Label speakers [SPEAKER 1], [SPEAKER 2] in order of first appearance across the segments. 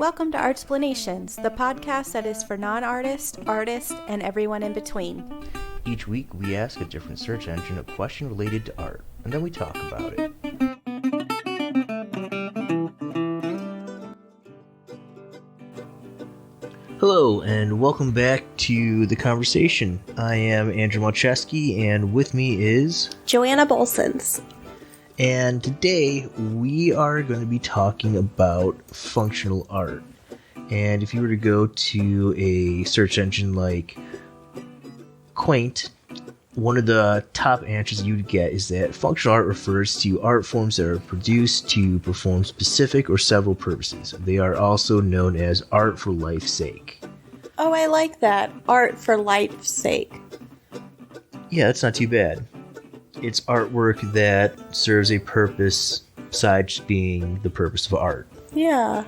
[SPEAKER 1] Welcome to Artsplanations, the podcast that is for non-artists, artists, and everyone in between.
[SPEAKER 2] Each week, we ask a different search engine a question related to art, and then we talk about it. Hello, and welcome back to the conversation. I am Andrew Malcheski, and with me is
[SPEAKER 3] Joanna Bolsons.
[SPEAKER 2] And today we are going to be talking about functional art. And if you were to go to a search engine like Qwant, one of the top answers you'd get is that functional art refers to art forms that are produced to perform specific or several purposes. They are also known as art for life's sake.
[SPEAKER 3] Oh, I like that. Art for life's sake.
[SPEAKER 2] Yeah, that's not too bad. It's artwork that serves a purpose besides being the purpose of art.
[SPEAKER 3] Yeah.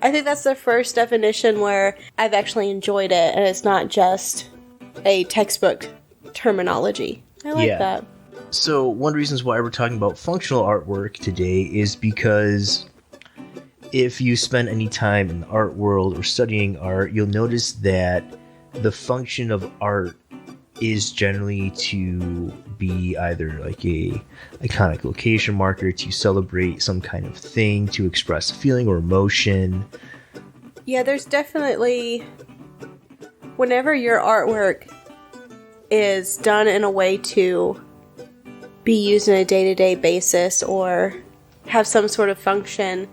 [SPEAKER 3] I think that's the first definition where I've actually enjoyed it, and it's not just a textbook terminology. I like that.
[SPEAKER 2] So one of the reasons why we're talking about functional artwork today is because if you spend any time in the art world or studying art, you'll notice that the function of art is generally to be either like a iconic location marker, to celebrate some kind of thing, to express a feeling or emotion.
[SPEAKER 3] Yeah, there's definitely, whenever your artwork is done in a way to be used on a day-to-day basis or have some sort of function,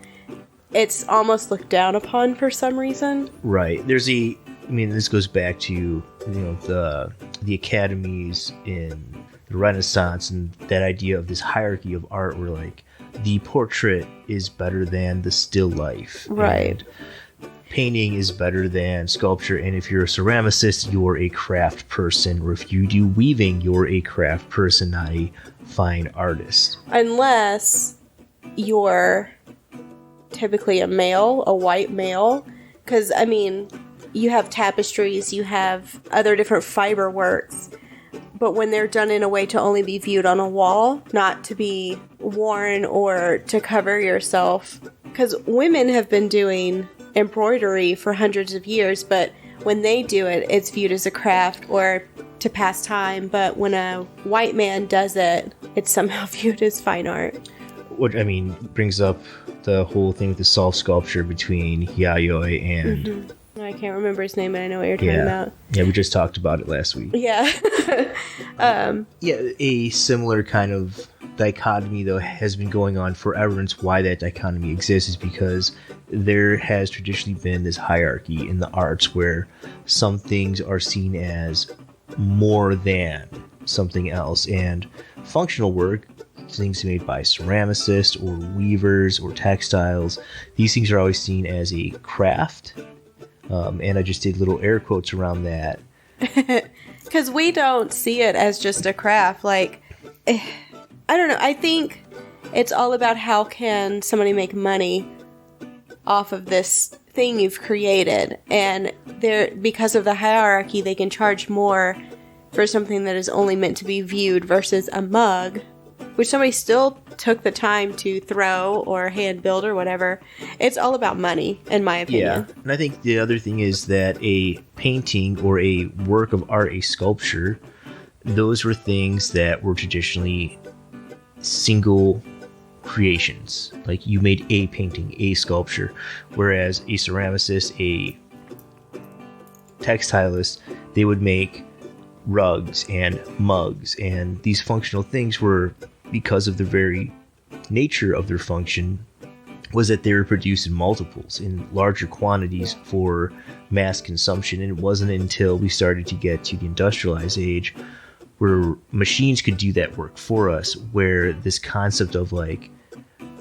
[SPEAKER 3] it's almost looked down upon for some reason.
[SPEAKER 2] Right. This goes back to, the academies in the Renaissance and that idea of this hierarchy of art where, like, the portrait is better than the still life.
[SPEAKER 3] Right.
[SPEAKER 2] And painting is better than sculpture. And if you're a ceramicist, you're a craft person. Or if you do weaving, you're a craft person, not a fine artist.
[SPEAKER 3] Unless you're typically a white male. Because, you have tapestries, you have other different fiber works, but when they're done in a way to only be viewed on a wall, not to be worn or to cover yourself. Because women have been doing embroidery for hundreds of years, but when they do it, it's viewed as a craft or to pass time. But when a white man does it, it's somehow viewed as fine art.
[SPEAKER 2] Which, brings up the whole thing with the self sculpture between Yayoi and...
[SPEAKER 3] Mm-hmm. I can't remember his name, but I know what you're talking about.
[SPEAKER 2] Yeah, we just talked about it last week.
[SPEAKER 3] Yeah.
[SPEAKER 2] A similar kind of dichotomy, though, has been going on forever, and it's why that dichotomy exists is because there has traditionally been this hierarchy in the arts where some things are seen as more than something else, and functional work, things made by ceramicists or weavers or textiles, these things are always seen as a craft. And I just did little air quotes around that.
[SPEAKER 3] Because we don't see it as just a craft. Like, I don't know. I think it's all about how can somebody make money off of this thing you've created. And because of the hierarchy, they can charge more for something that is only meant to be viewed versus a mug, which somebody still took the time to throw or hand build or whatever. It's all about money, in my opinion.
[SPEAKER 2] Yeah, and I think the other thing is that a painting or a work of art, a sculpture, those were things that were traditionally single creations. Like, you made a painting, a sculpture, whereas a ceramicist, a textilist, they would make rugs and mugs, and these functional things were, because of the very nature of their function, was that they were produced in multiples, in larger quantities for mass consumption. And it wasn't until we started to get to the industrialized age where machines could do that work for us, where this concept of like,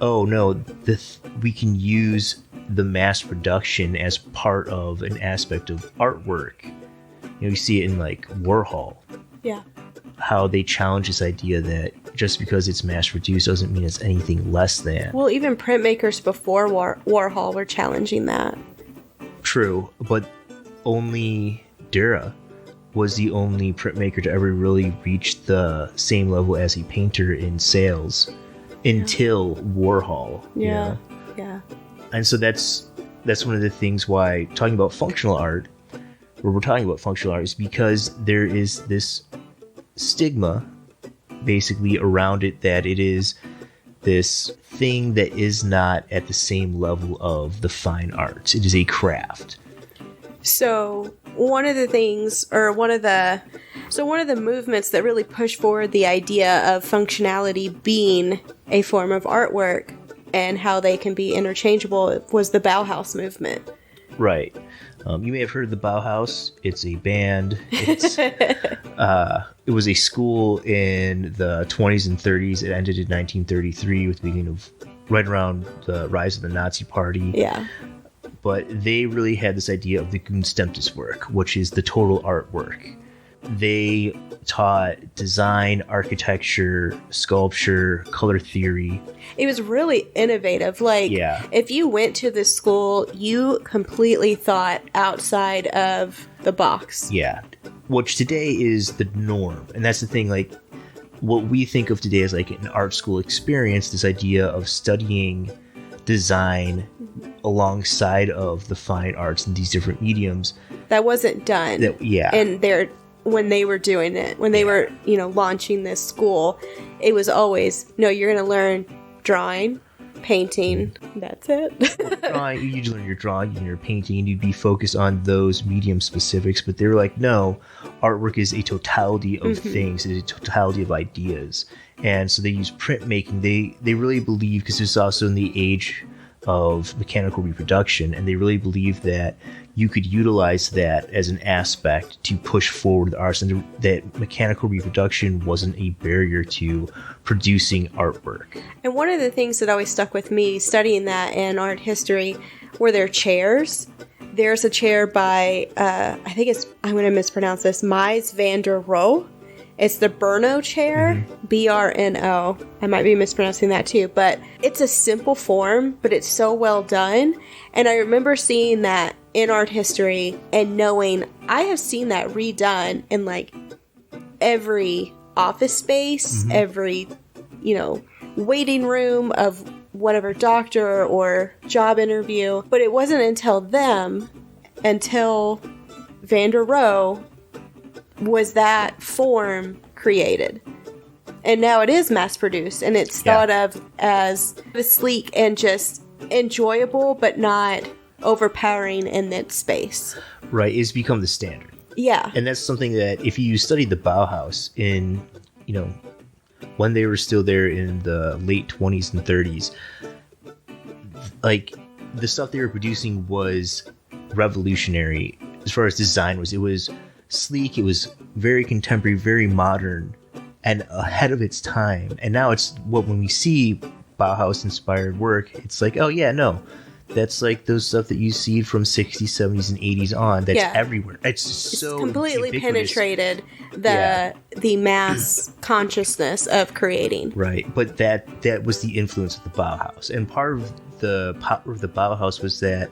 [SPEAKER 2] oh no, we can use the mass production as part of an aspect of artwork. You see it in like Warhol.
[SPEAKER 3] Yeah.
[SPEAKER 2] How they challenge this idea that just because it's mass produced doesn't mean it's anything less than.
[SPEAKER 3] Well, even printmakers before Warhol were challenging that.
[SPEAKER 2] True, but only Dura was the only printmaker to ever really reach the same level as a painter in sales until Warhol.
[SPEAKER 3] Yeah. Yeah.
[SPEAKER 2] And so that's that's one of the things why talking about functional art, where we're talking about functional art, is because there is this stigma basically around it that it is this thing that is not at the same level of the fine arts. It is a craft.
[SPEAKER 3] So one of the movements that really pushed forward the idea of functionality being a form of artwork and how they can be interchangeable was the Bauhaus movement.
[SPEAKER 2] Right. You may have heard of the Bauhaus. It's a band. It was a school in the 20s and 30s. It ended in 1933 with the beginning of right around the rise of the Nazi Party.
[SPEAKER 3] Yeah.
[SPEAKER 2] But they really had this idea of the Kunststückwerk, which is the total artwork. They taught design, architecture, sculpture, color theory.
[SPEAKER 3] It was really innovative. Like, if you went to this school, you completely thought outside of the box.
[SPEAKER 2] Yeah. Which today is the norm. And that's the thing, like, what we think of today as like an art school experience, this idea of studying design alongside of the fine arts and these different mediums.
[SPEAKER 3] That wasn't done. And when they were doing it, when they were, launching this school, it was always, no, you're going to learn drawing, painting. That's it.
[SPEAKER 2] You'd learn your drawing and your painting, and you'd be focused on those medium specifics. But they were like, no, artwork is a totality of things, it's a totality of ideas. And so they use printmaking. They really believe, because it's also in the age of mechanical reproduction, and they really believe that you could utilize that as an aspect to push forward the arts, and that mechanical reproduction wasn't a barrier to producing artwork. And
[SPEAKER 3] one of the things that always stuck with me studying that in art history were their chairs. There's a chair by, I'm going to mispronounce this, Mies van der Rohe. It's the Brno chair, Brno. I might be mispronouncing that too, but it's a simple form, but it's so well done. And I remember seeing that in art history and knowing I have seen that redone in like every office space, every, waiting room of whatever doctor or job interview. But it wasn't until van der Rohe was that form created. And now it is mass produced, and it's thought of as sleek and just enjoyable, but not overpowering in its space.
[SPEAKER 2] Right, it's become the standard.
[SPEAKER 3] Yeah.
[SPEAKER 2] And that's something that if you studied the Bauhaus in, when they were still there in the late 20s and 30s, like the stuff they were producing was revolutionary as far as design was. It was sleek, it was very contemporary, very modern, and ahead of its time. And now it's when we see Bauhaus inspired work, it's like, oh yeah, no, that's like those stuff that you see from 60s, 70s, and 80s on. That's everywhere. It's so
[SPEAKER 3] completely
[SPEAKER 2] ubiquitous.
[SPEAKER 3] Penetrated the mass consciousness of creating.
[SPEAKER 2] Right, but that was the influence of the Bauhaus, and part of the power of the Bauhaus was that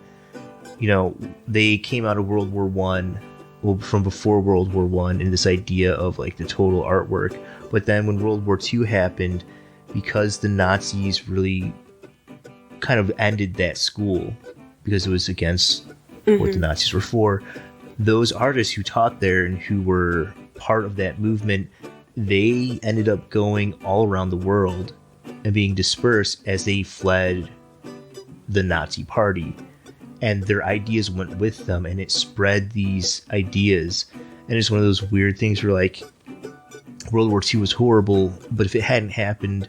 [SPEAKER 2] they came out of World War One. Well, from before World War One, and this idea of like the total artwork. But then when World War II happened, because the Nazis really kind of ended that school, because it was against what the Nazis were for, those artists who taught there and who were part of that movement, they ended up going all around the world and being dispersed as they fled the Nazi Party. And their ideas went with them, and it spread these ideas. And it's one of those weird things where, like, World War II was horrible, but if it hadn't happened,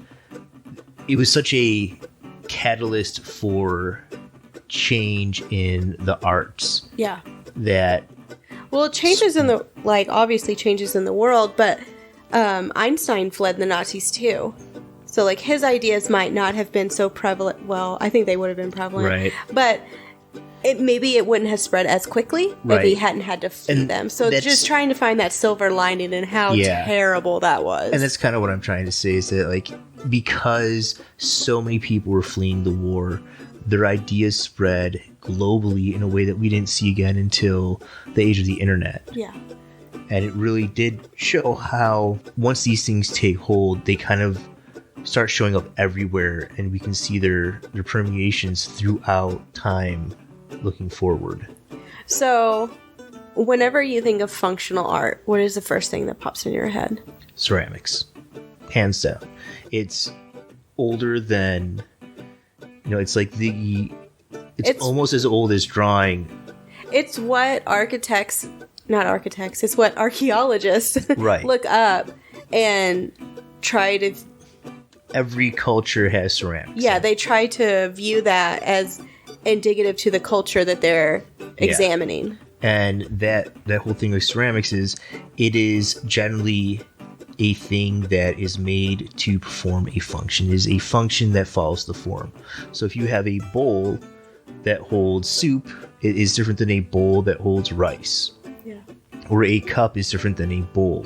[SPEAKER 2] it was such a catalyst for change in the arts.
[SPEAKER 3] Yeah.
[SPEAKER 2] That...
[SPEAKER 3] Well, it changes obviously changes in the world, but Einstein fled the Nazis too. So, like, his ideas might not have been so prevalent. Well, I think they would have been prevalent.
[SPEAKER 2] Right.
[SPEAKER 3] But... maybe it wouldn't have spread as quickly if he hadn't had to flee them. So just trying to find that silver lining and how terrible that was.
[SPEAKER 2] And that's kind of what I'm trying to say, is that, like, because so many people were fleeing the war, their ideas spread globally in a way that we didn't see again until the age of the internet.
[SPEAKER 3] Yeah.
[SPEAKER 2] And it really did show how once these things take hold, they kind of start showing up everywhere, and we can see their permeations throughout time looking forward.
[SPEAKER 3] So, whenever you think of functional art, what is the first thing that pops in your head?
[SPEAKER 2] Ceramics. Hands down. It's older than, it's like it's almost as old as drawing.
[SPEAKER 3] It's what it's what archaeologists
[SPEAKER 2] Right.
[SPEAKER 3] look up and try to...
[SPEAKER 2] Every culture has ceramics.
[SPEAKER 3] Yeah, they try to view that as indicative to the culture that they're examining.
[SPEAKER 2] And that whole thing with ceramics is, it is generally a thing that is made to perform a function. It is a function that follows the form. So if you have a bowl that holds soup, it is different than a bowl that holds rice.
[SPEAKER 3] Yeah.
[SPEAKER 2] Or a cup is different than a bowl,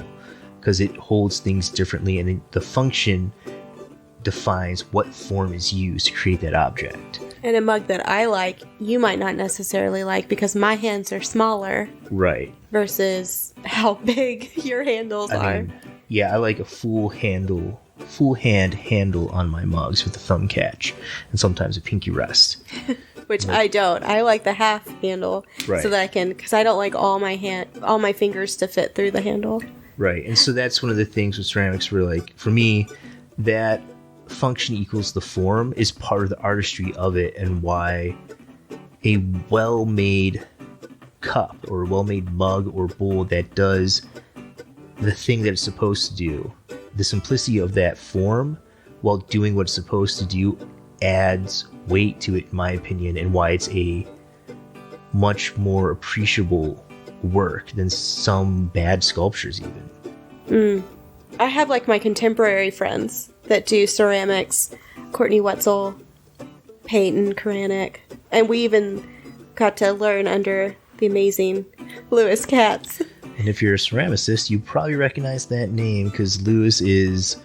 [SPEAKER 2] because it holds things differently, and the function defines what form is used to create that object.
[SPEAKER 3] And a mug that I like, you might not necessarily like, because my hands are smaller.
[SPEAKER 2] Right.
[SPEAKER 3] Versus how big your handles are.
[SPEAKER 2] Yeah, I like a full hand handle on my mugs with a thumb catch, and sometimes a pinky rest.
[SPEAKER 3] Which I don't. I like the half handle,
[SPEAKER 2] right,
[SPEAKER 3] so that I can, because I don't like all my fingers to fit through the handle.
[SPEAKER 2] Right, and so that's one of the things with ceramics where, like, for me, that function equals the form is part of the artistry of it, and why a well-made cup or a well-made mug or bowl that does the thing that it's supposed to do, the simplicity of that form while doing what it's supposed to do, adds weight to it, in my opinion, and why it's a much more appreciable work than some bad sculptures even.
[SPEAKER 3] I have like my contemporary friends that do ceramics, Courtney Wetzel, Peyton Karanik, and we even got to learn under the amazing Lewis Katz.
[SPEAKER 2] And if you're a ceramicist, you probably recognize that name, because Lewis is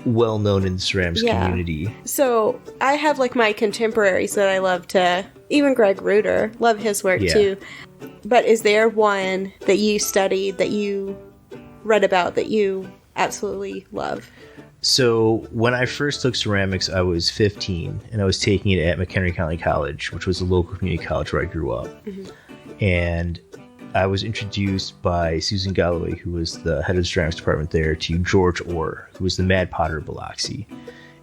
[SPEAKER 2] well known in the ceramics community.
[SPEAKER 3] So I have like my contemporaries that I love to, even Greg Reuter, love his work too. But is there one that you studied, that you read about, that you absolutely love?
[SPEAKER 2] So when I first took ceramics, I was 15, and I was taking it at McHenry County College, which was a local community college where I grew up. Mm-hmm. And I was introduced by Susan Galloway, who was the head of the ceramics department there, to George Orr, who was the Mad Potter of Biloxi.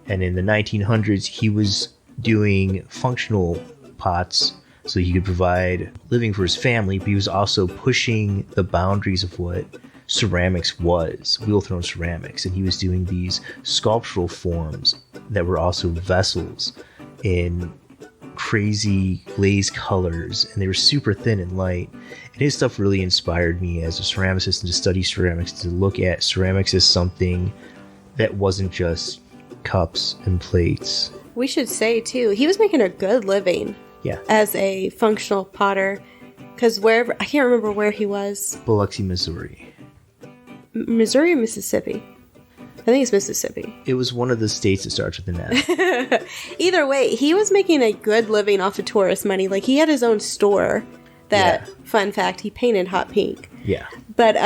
[SPEAKER 2] And in the 1900s, he was doing functional pots so he could provide living for his family, but he was also pushing the boundaries of what ceramics was, wheel-thrown ceramics, and he was doing these sculptural forms that were also vessels in crazy glazed colors, and they were super thin and light. And his stuff really inspired me as a ceramicist and to study ceramics, to look at ceramics as something that wasn't just cups and plates.
[SPEAKER 3] We should say too, he was making a good living as a functional potter, because wherever, I can't remember where he was.
[SPEAKER 2] Biloxi, Missouri.
[SPEAKER 3] Missouri or Mississippi? I think it's Mississippi.
[SPEAKER 2] It was one of the states that starts with an F.
[SPEAKER 3] Either way, he was making a good living off of tourist money. Like, he had his own store that, fun fact, he painted hot pink.
[SPEAKER 2] Yeah.
[SPEAKER 3] But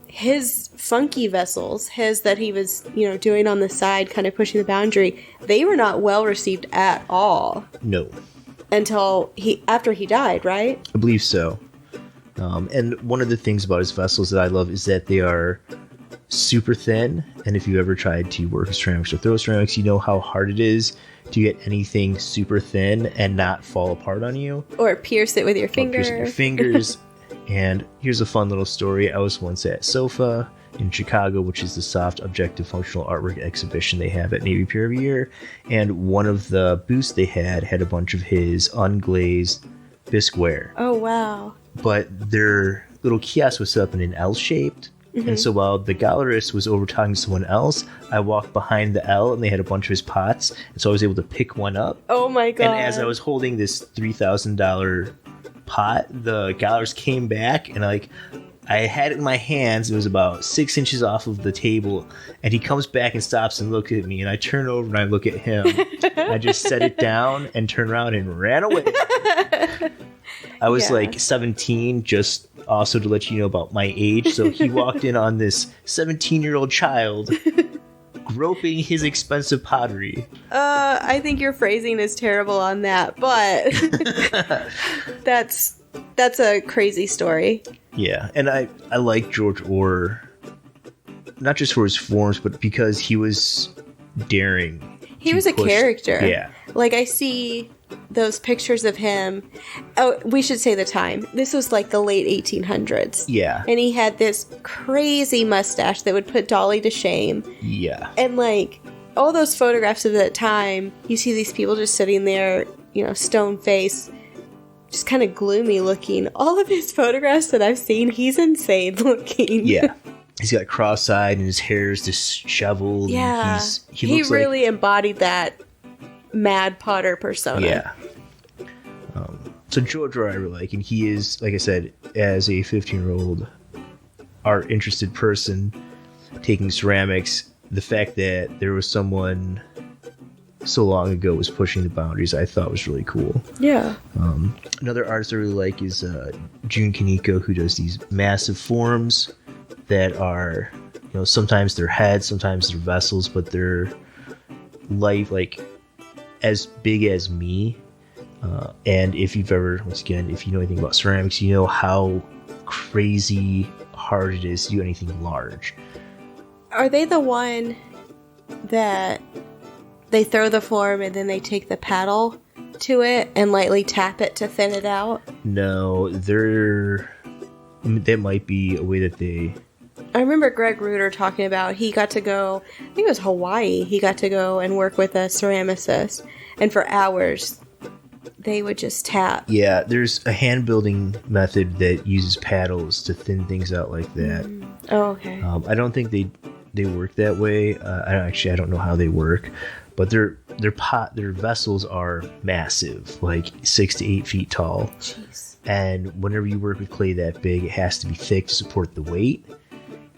[SPEAKER 3] his funky vessels, his that he was, doing on the side, kind of pushing the boundary, they were not well received at all.
[SPEAKER 2] No.
[SPEAKER 3] Until after he died, right?
[SPEAKER 2] I believe so. And one of the things about his vessels that I love is that they are super thin, and if you ever tried to work with ceramics or throw ceramics, you know how hard it is to get anything super thin and not fall apart on you.
[SPEAKER 3] Or pierce it with your fingers.
[SPEAKER 2] And here's a fun little story. I was once at SOFA in Chicago, which is the soft objective functional artwork exhibition they have at Navy Pier every year, and one of the booths they had a bunch of his unglazed bisqueware.
[SPEAKER 3] Oh, wow.
[SPEAKER 2] But their little kiosk was set up in an L-shaped. Mm-hmm. And so while the gallerist was over talking to someone else, I walked behind the L, and they had a bunch of his pots, and so I was able to pick one up.
[SPEAKER 3] Oh my god.
[SPEAKER 2] And as I was holding this $3,000 pot, the gallerist came back, and I had it in my hands. It was about 6 inches off of the table, and he comes back and stops and looks at me, and I turn over and I look at him. I just set it down and turned around and ran away. I was like 17, just also to let you know about my age. So he walked in on this 17-year-old child groping his expensive pottery.
[SPEAKER 3] I think your phrasing is terrible on that, but that's a crazy story.
[SPEAKER 2] Yeah, and I like George Orr, not just for his forms, but because he was daring.
[SPEAKER 3] He was a character.
[SPEAKER 2] Yeah.
[SPEAKER 3] Like, I see those pictures of him. Oh, we should say the time. This was like the late 1800s.
[SPEAKER 2] Yeah.
[SPEAKER 3] And he had this crazy mustache that would put Dolly to shame.
[SPEAKER 2] Yeah.
[SPEAKER 3] And, like, all those photographs of that time, you see these people just sitting there, you know, stone face, just kind of gloomy looking. All of his photographs that I've seen, he's insane looking.
[SPEAKER 2] Yeah. He's got cross-eyed and his hair is disheveled.
[SPEAKER 3] Yeah.
[SPEAKER 2] And he
[SPEAKER 3] he
[SPEAKER 2] looks
[SPEAKER 3] really embodied that mad Potter persona.
[SPEAKER 2] Yeah. So George Orr I really like, and he is, like I said, as a 15-year-old art-interested person taking ceramics, the fact that there was someone so long ago was pushing the boundaries, I thought was really cool.
[SPEAKER 3] Yeah.
[SPEAKER 2] Another artist I really like is Jun Kaneko, who does these massive forms that are, you know, sometimes they're heads, sometimes they're vessels, but they're like as big as me. And if you've ever, once again, if you know anything about ceramics, you know how crazy hard it is to do anything large.
[SPEAKER 3] Are they the one that they throw the form and then they take the paddle to it and lightly tap it to thin it out?
[SPEAKER 2] No, that might be a way that they...
[SPEAKER 3] I remember Greg Reuter talking about he got to go, I think it was Hawaii, he got to go and work with a ceramicist, and for hours they would just tap.
[SPEAKER 2] Yeah, there's a hand building method that uses paddles to thin things out like that.
[SPEAKER 3] Oh, okay.
[SPEAKER 2] I don't think they work that way. I don't know how they work, but their vessels are massive, like 6 to 8 feet tall.
[SPEAKER 3] Jeez.
[SPEAKER 2] And whenever you work with clay that big, it has to be thick to support the weight,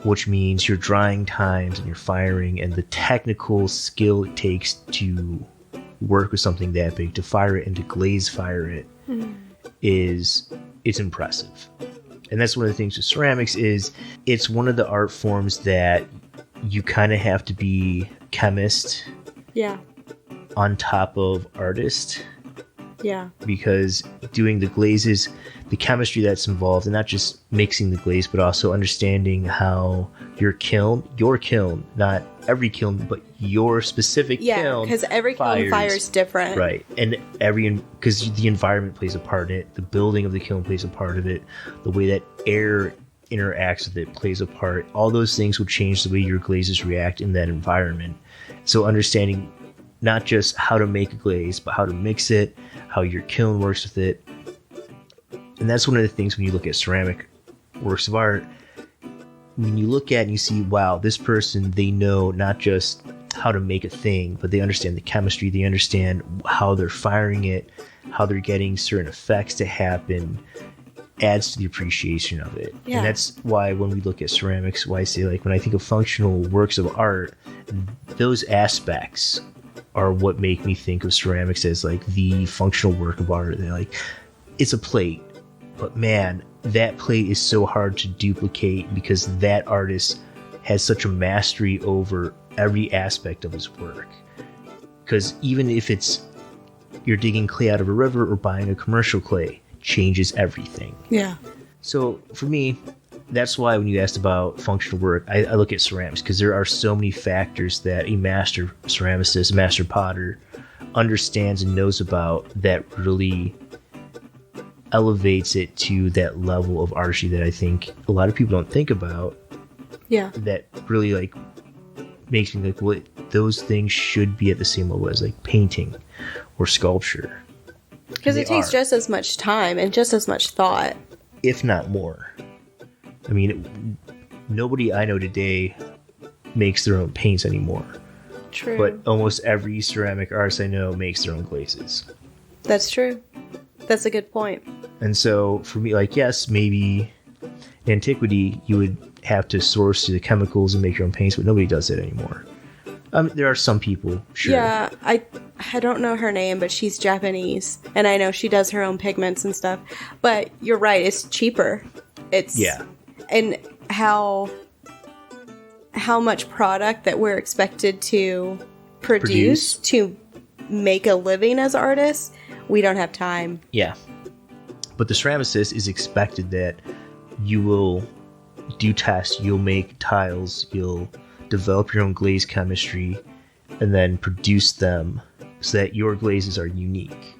[SPEAKER 2] which means your drying times and your firing and the technical skill it takes to work with something that big, to fire it and to glaze fire it, it's impressive. And that's one of the things with ceramics is it's one of the art forms that you kind of have to be chemist on top of artist.
[SPEAKER 3] Yeah. Because
[SPEAKER 2] doing the glazes, the chemistry that's involved, and not just mixing the glaze, but also understanding how your kiln, not every kiln, but your specific kiln.
[SPEAKER 3] Yeah, because every kiln fires different.
[SPEAKER 2] Right. And because the environment plays a part in it, the building of the kiln plays a part of it, the way that air interacts with it plays a part. All those things will change the way your glazes react in that environment. So understanding not just how to make a glaze, but how to mix it, how your kiln works with it. And that's one of the things when you look at ceramic works of art, when you look at and you see, wow, this person, they know not just how to make a thing, but they understand the chemistry, they understand how they're firing it, how they're getting certain effects to happen, adds to the appreciation of it. Yeah. And that's why when we look at ceramics, why I say, like, when I think of functional works of art, those aspects are what make me think of ceramics as like the functional work of art. They're like, it's a plate, but man, that plate is so hard to duplicate because that artist has such a mastery over every aspect of his work. Because even if it's you're digging clay out of a river or buying a commercial clay, changes everything.
[SPEAKER 3] Yeah.
[SPEAKER 2] So for me, that's why when you asked about functional work, I look at ceramics, because there are so many factors that a master ceramicist, master potter understands and knows about that really elevates it to that level of artistry that I think a lot of people don't think about.
[SPEAKER 3] Yeah.
[SPEAKER 2] That really like makes me like, well, those things should be at the same level as like painting or sculpture.
[SPEAKER 3] Because it takes just as much time and just as much thought,
[SPEAKER 2] if not more. I mean, nobody I know today makes their own paints anymore.
[SPEAKER 3] True.
[SPEAKER 2] But almost every ceramic artist I know makes their own glazes.
[SPEAKER 3] That's true. That's a good point.
[SPEAKER 2] And so for me, like, yes, maybe in antiquity you would have to source the chemicals and make your own paints, but nobody does it anymore. There are some people, sure.
[SPEAKER 3] Yeah, I don't know her name, but she's Japanese, and I know she does her own pigments and stuff. But you're right, it's cheaper. And how how much product that we're expected to produce to make a living as artists, we don't have time.
[SPEAKER 2] Yeah. But the ceramicist is expected that you will do tests, you'll make tiles, you'll develop your own glaze chemistry, and then produce them so that your glazes are unique.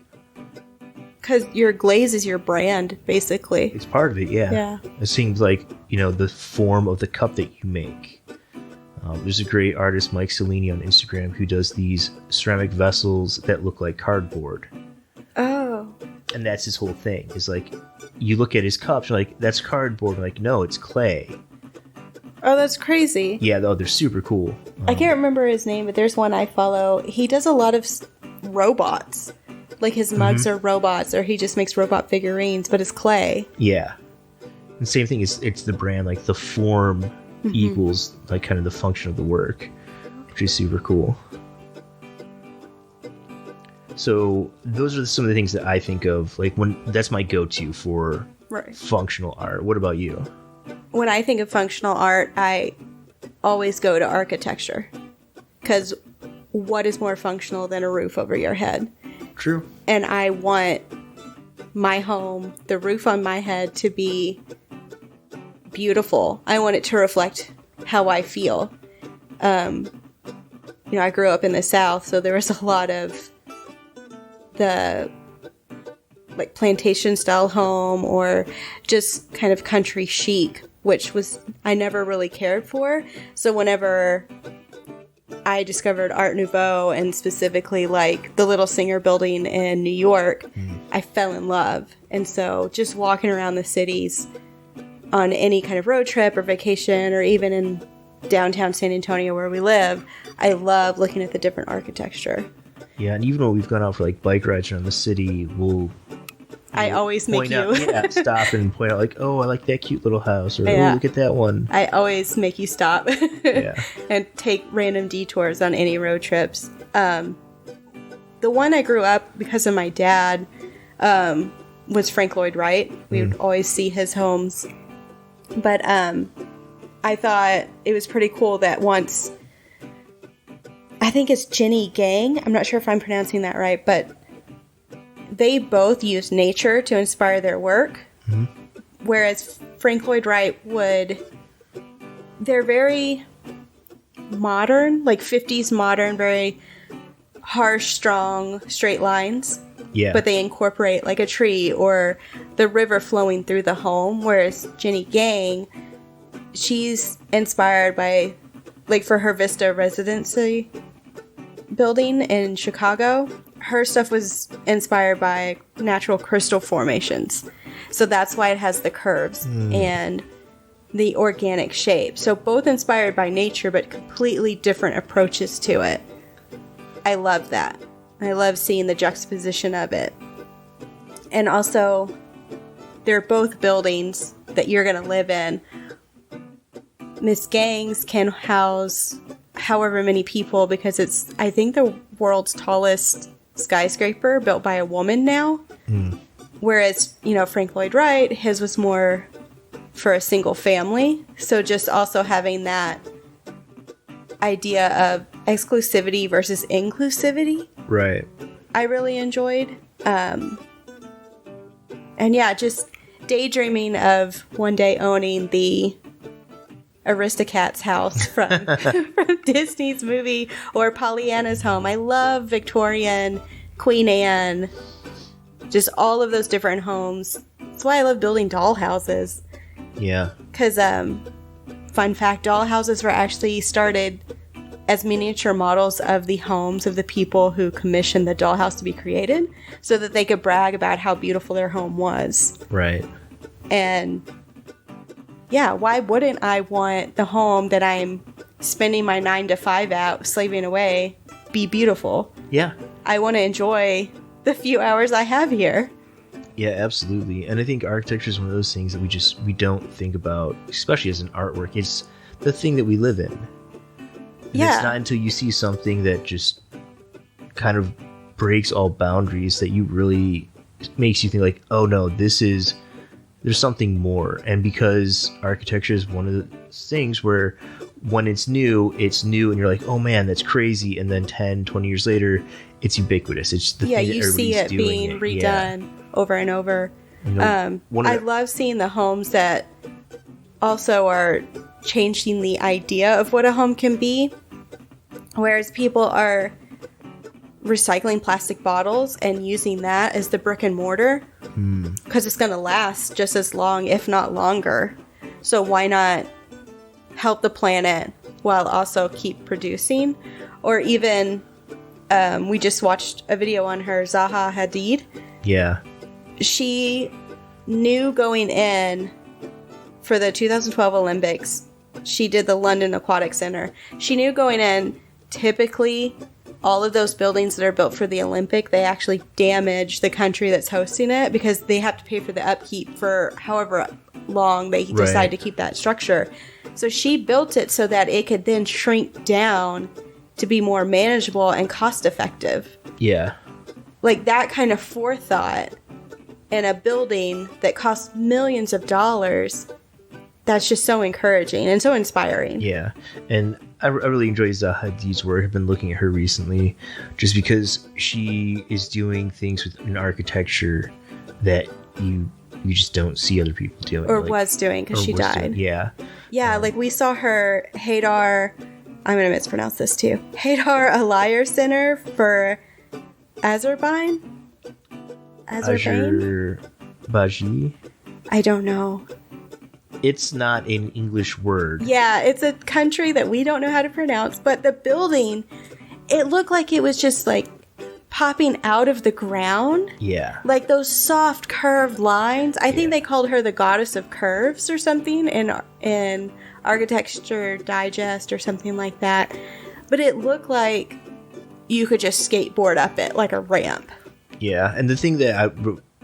[SPEAKER 3] Because your glaze is your brand, basically.
[SPEAKER 2] It's part of it, yeah.
[SPEAKER 3] Yeah.
[SPEAKER 2] It seems like, the form of the cup that you make. There's a great artist, Mike Cellini, on Instagram, who does these ceramic vessels that look like cardboard.
[SPEAKER 3] Oh.
[SPEAKER 2] And that's his whole thing. Is like, you look at his cups, you're like, that's cardboard. I'm like, no, it's clay.
[SPEAKER 3] Oh, that's crazy.
[SPEAKER 2] Yeah, though, they're super cool.
[SPEAKER 3] I can't remember his name, but there's one I follow. He does a lot of robots. Like his mugs are robots, or he just makes robot figurines, but it's clay.
[SPEAKER 2] Yeah. And same thing, it's the brand, like the form equals like kind of the function of the work, which is super cool. So those are some of the things that I think of, like when that's my go-to for functional art. What about you?
[SPEAKER 3] When I think of functional art, I always go to architecture. Because what is more functional than a roof over your head?
[SPEAKER 2] True.
[SPEAKER 3] And I want my home, the roof on my head, to be beautiful. I want it to reflect how I feel. I grew up in the South, so there was a lot of the like plantation style home or just kind of country chic, which was I never really cared for. So whenever I discovered Art Nouveau and specifically like the Little Singer building in New York, I fell in love. And so just walking around the cities on any kind of road trip or vacation or even in downtown San Antonio where we live, I love looking at the different architecture.
[SPEAKER 2] Yeah, and even when we've gone out for like bike rides around the city,
[SPEAKER 3] I always make you
[SPEAKER 2] stop and point out like, oh, I like that cute little house, or oh, look at that one.
[SPEAKER 3] I always make you stop and take random detours on any road trips. The one I grew up because of my dad was Frank Lloyd Wright. We would always see his homes. But I thought it was pretty cool that once, I think it's Jenny Gang, I'm not sure if I'm pronouncing that right, but they both use nature to inspire their work. Whereas Frank Lloyd Wright they're very modern, like 50s modern, very harsh, strong, straight lines. Yeah. But they incorporate like a tree or the river flowing through the home. Whereas Jenny Gang, she's inspired by, like for her Vista residency building in Chicago, her stuff was inspired by natural crystal formations. So that's why it has the curves and the organic shape. So both inspired by nature, but completely different approaches to it. I love that. I love seeing the juxtaposition of it. And also, they're both buildings that you're going to live in. Miss Gang's can house however many people because it's, I think, the world's tallest skyscraper built by a woman now. Whereas, Frank Lloyd Wright, his was more for a single family. So just also having that idea of exclusivity versus inclusivity. Right. I really enjoyed. And yeah, just daydreaming of one day owning the Aristocats house from Disney's movie or Pollyanna's home. I love Victorian, Queen Anne, just all of those different homes. That's why I love building doll houses. Yeah. Because, fun fact, doll houses were actually started as miniature models of the homes of the people who commissioned the dollhouse to be created so that they could brag about how beautiful their home was. Right. And yeah, why wouldn't I want the home that I'm spending my 9 to 5 at, slaving away, be beautiful? Yeah. I want to enjoy the few hours I have here.
[SPEAKER 2] Yeah, absolutely. And I think architecture is one of those things that we don't think about, especially as an artwork. It's the thing that we live in. And it's not until you see something that just kind of breaks all boundaries that you really makes you think like, oh no, there's something more. And because architecture is one of the things where when it's new, and you're like, oh man, that's crazy. And then 10, 20 years later, it's ubiquitous. It's the thing that
[SPEAKER 3] you see it being redone over and over. I love seeing the homes that also are changing the idea of what a home can be. Whereas people are recycling plastic bottles and using that as the brick and mortar because it's going to last just as long, if not longer. So why not help the planet while also keep producing? Or even we just watched a video on her, Zaha Hadid.
[SPEAKER 2] Yeah.
[SPEAKER 3] She knew going in for the 2012 Olympics, she did the London Aquatic Center. She knew going in, typically all of those buildings that are built for the Olympic, they actually damage the country that's hosting it because they have to pay for the upkeep for however long they decide to keep that structure. So she built it so that it could then shrink down to be more manageable and cost effective.
[SPEAKER 2] Yeah.
[SPEAKER 3] Like that kind of forethought in a building that costs millions of dollars, that's just so encouraging and so inspiring.
[SPEAKER 2] Yeah. And I really enjoy Zaha Hadid's work. I've been looking at her recently just because she is doing things with an architecture that you just don't see other people doing.
[SPEAKER 3] Or was doing because she died.
[SPEAKER 2] Yeah.
[SPEAKER 3] Yeah, like we saw her Haydar, I'm going to mispronounce this too, Haydar Aliyer Center for Azerbaijan?
[SPEAKER 2] Azerbaijan?
[SPEAKER 3] I don't know.
[SPEAKER 2] It's not an English word.
[SPEAKER 3] Yeah, it's a country that we don't know how to pronounce, but the building, it looked like it was just like popping out of the ground.
[SPEAKER 2] Yeah.
[SPEAKER 3] Like those soft curved lines. I think they called her the goddess of curves or something in Architecture Digest or something like that. But it looked like you could just skateboard up it like a ramp. Yeah.
[SPEAKER 2] And the thing that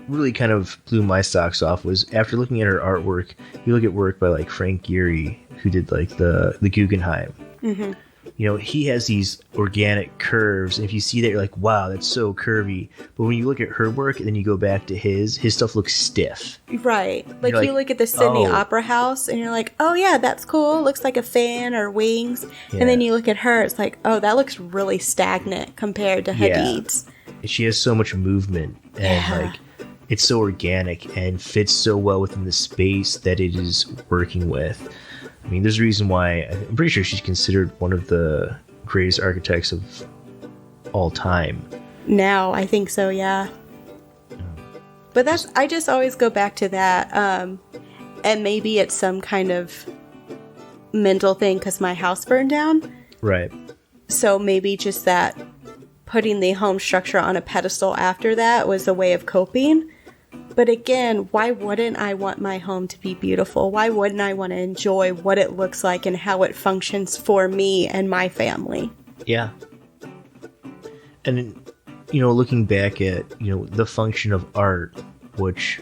[SPEAKER 2] really kind of blew my socks off was after looking at her artwork, you look at work by like Frank Gehry, who did like the Guggenheim. Mm-hmm. You know, he has these organic curves, and if you see that, you're like, wow, that's so curvy. But when you look at her work and then you go back to his stuff looks stiff.
[SPEAKER 3] Right. Like you look at the Sydney Opera House and you're like, oh yeah, that's cool. Looks like a fan or wings. Yeah. And then you look at her, it's like, oh, that looks really stagnant compared to Hadid's.
[SPEAKER 2] She has so much movement and like it's so organic and fits so well within the space that it is working with. I mean, there's a reason why I'm pretty sure she's considered one of the greatest architects of all time.
[SPEAKER 3] Now, I think so, yeah. But I just always go back to that. And maybe it's some kind of mental thing because my house burned down.
[SPEAKER 2] Right.
[SPEAKER 3] So maybe just that putting the home structure on a pedestal after that was a way of coping. But again, why wouldn't I want my home to be beautiful? Why wouldn't I want to enjoy what it looks like and how it functions for me and my family?
[SPEAKER 2] Yeah. And, you know, looking back at, you know, the function of art, which,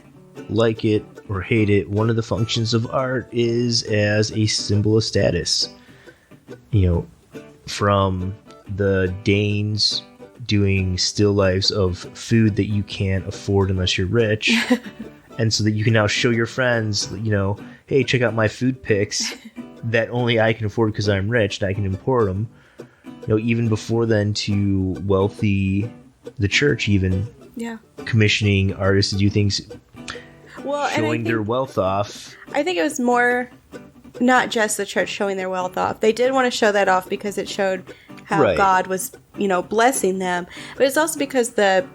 [SPEAKER 2] like it or hate it, one of the functions of art is as a symbol of status. You know, from the Danes doing still lifes of food that you can't afford unless you're rich, and so that you can now show your friends, you know, hey, check out my food pics that only I can afford because I'm rich and I can import them. You know, even before then, to the church even commissioning artists to do things, showing their wealth off. I
[SPEAKER 3] think it was more not just the church showing their wealth off. They did want to show that off because it showed how God was, you know, blessing them. But it's also because the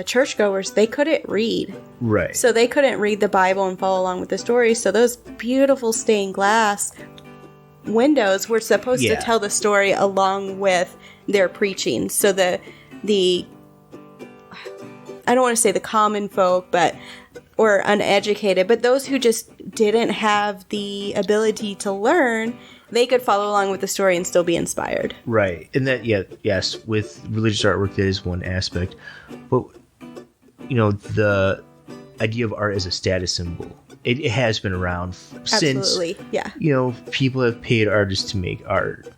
[SPEAKER 3] churchgoers, they couldn't read.
[SPEAKER 2] Right.
[SPEAKER 3] So they couldn't read the Bible and follow along with the story. So those beautiful stained glass windows were supposed to tell the story along with their preaching. So the I don't want to say the common folk, or uneducated, but those who just didn't have the ability to learn, they could follow along with the story and still be inspired.
[SPEAKER 2] Right. And that, yes, with religious artwork, that is one aspect. But, you know, the idea of art as a status symbol, it has been around since, you know, people have paid artists to make art.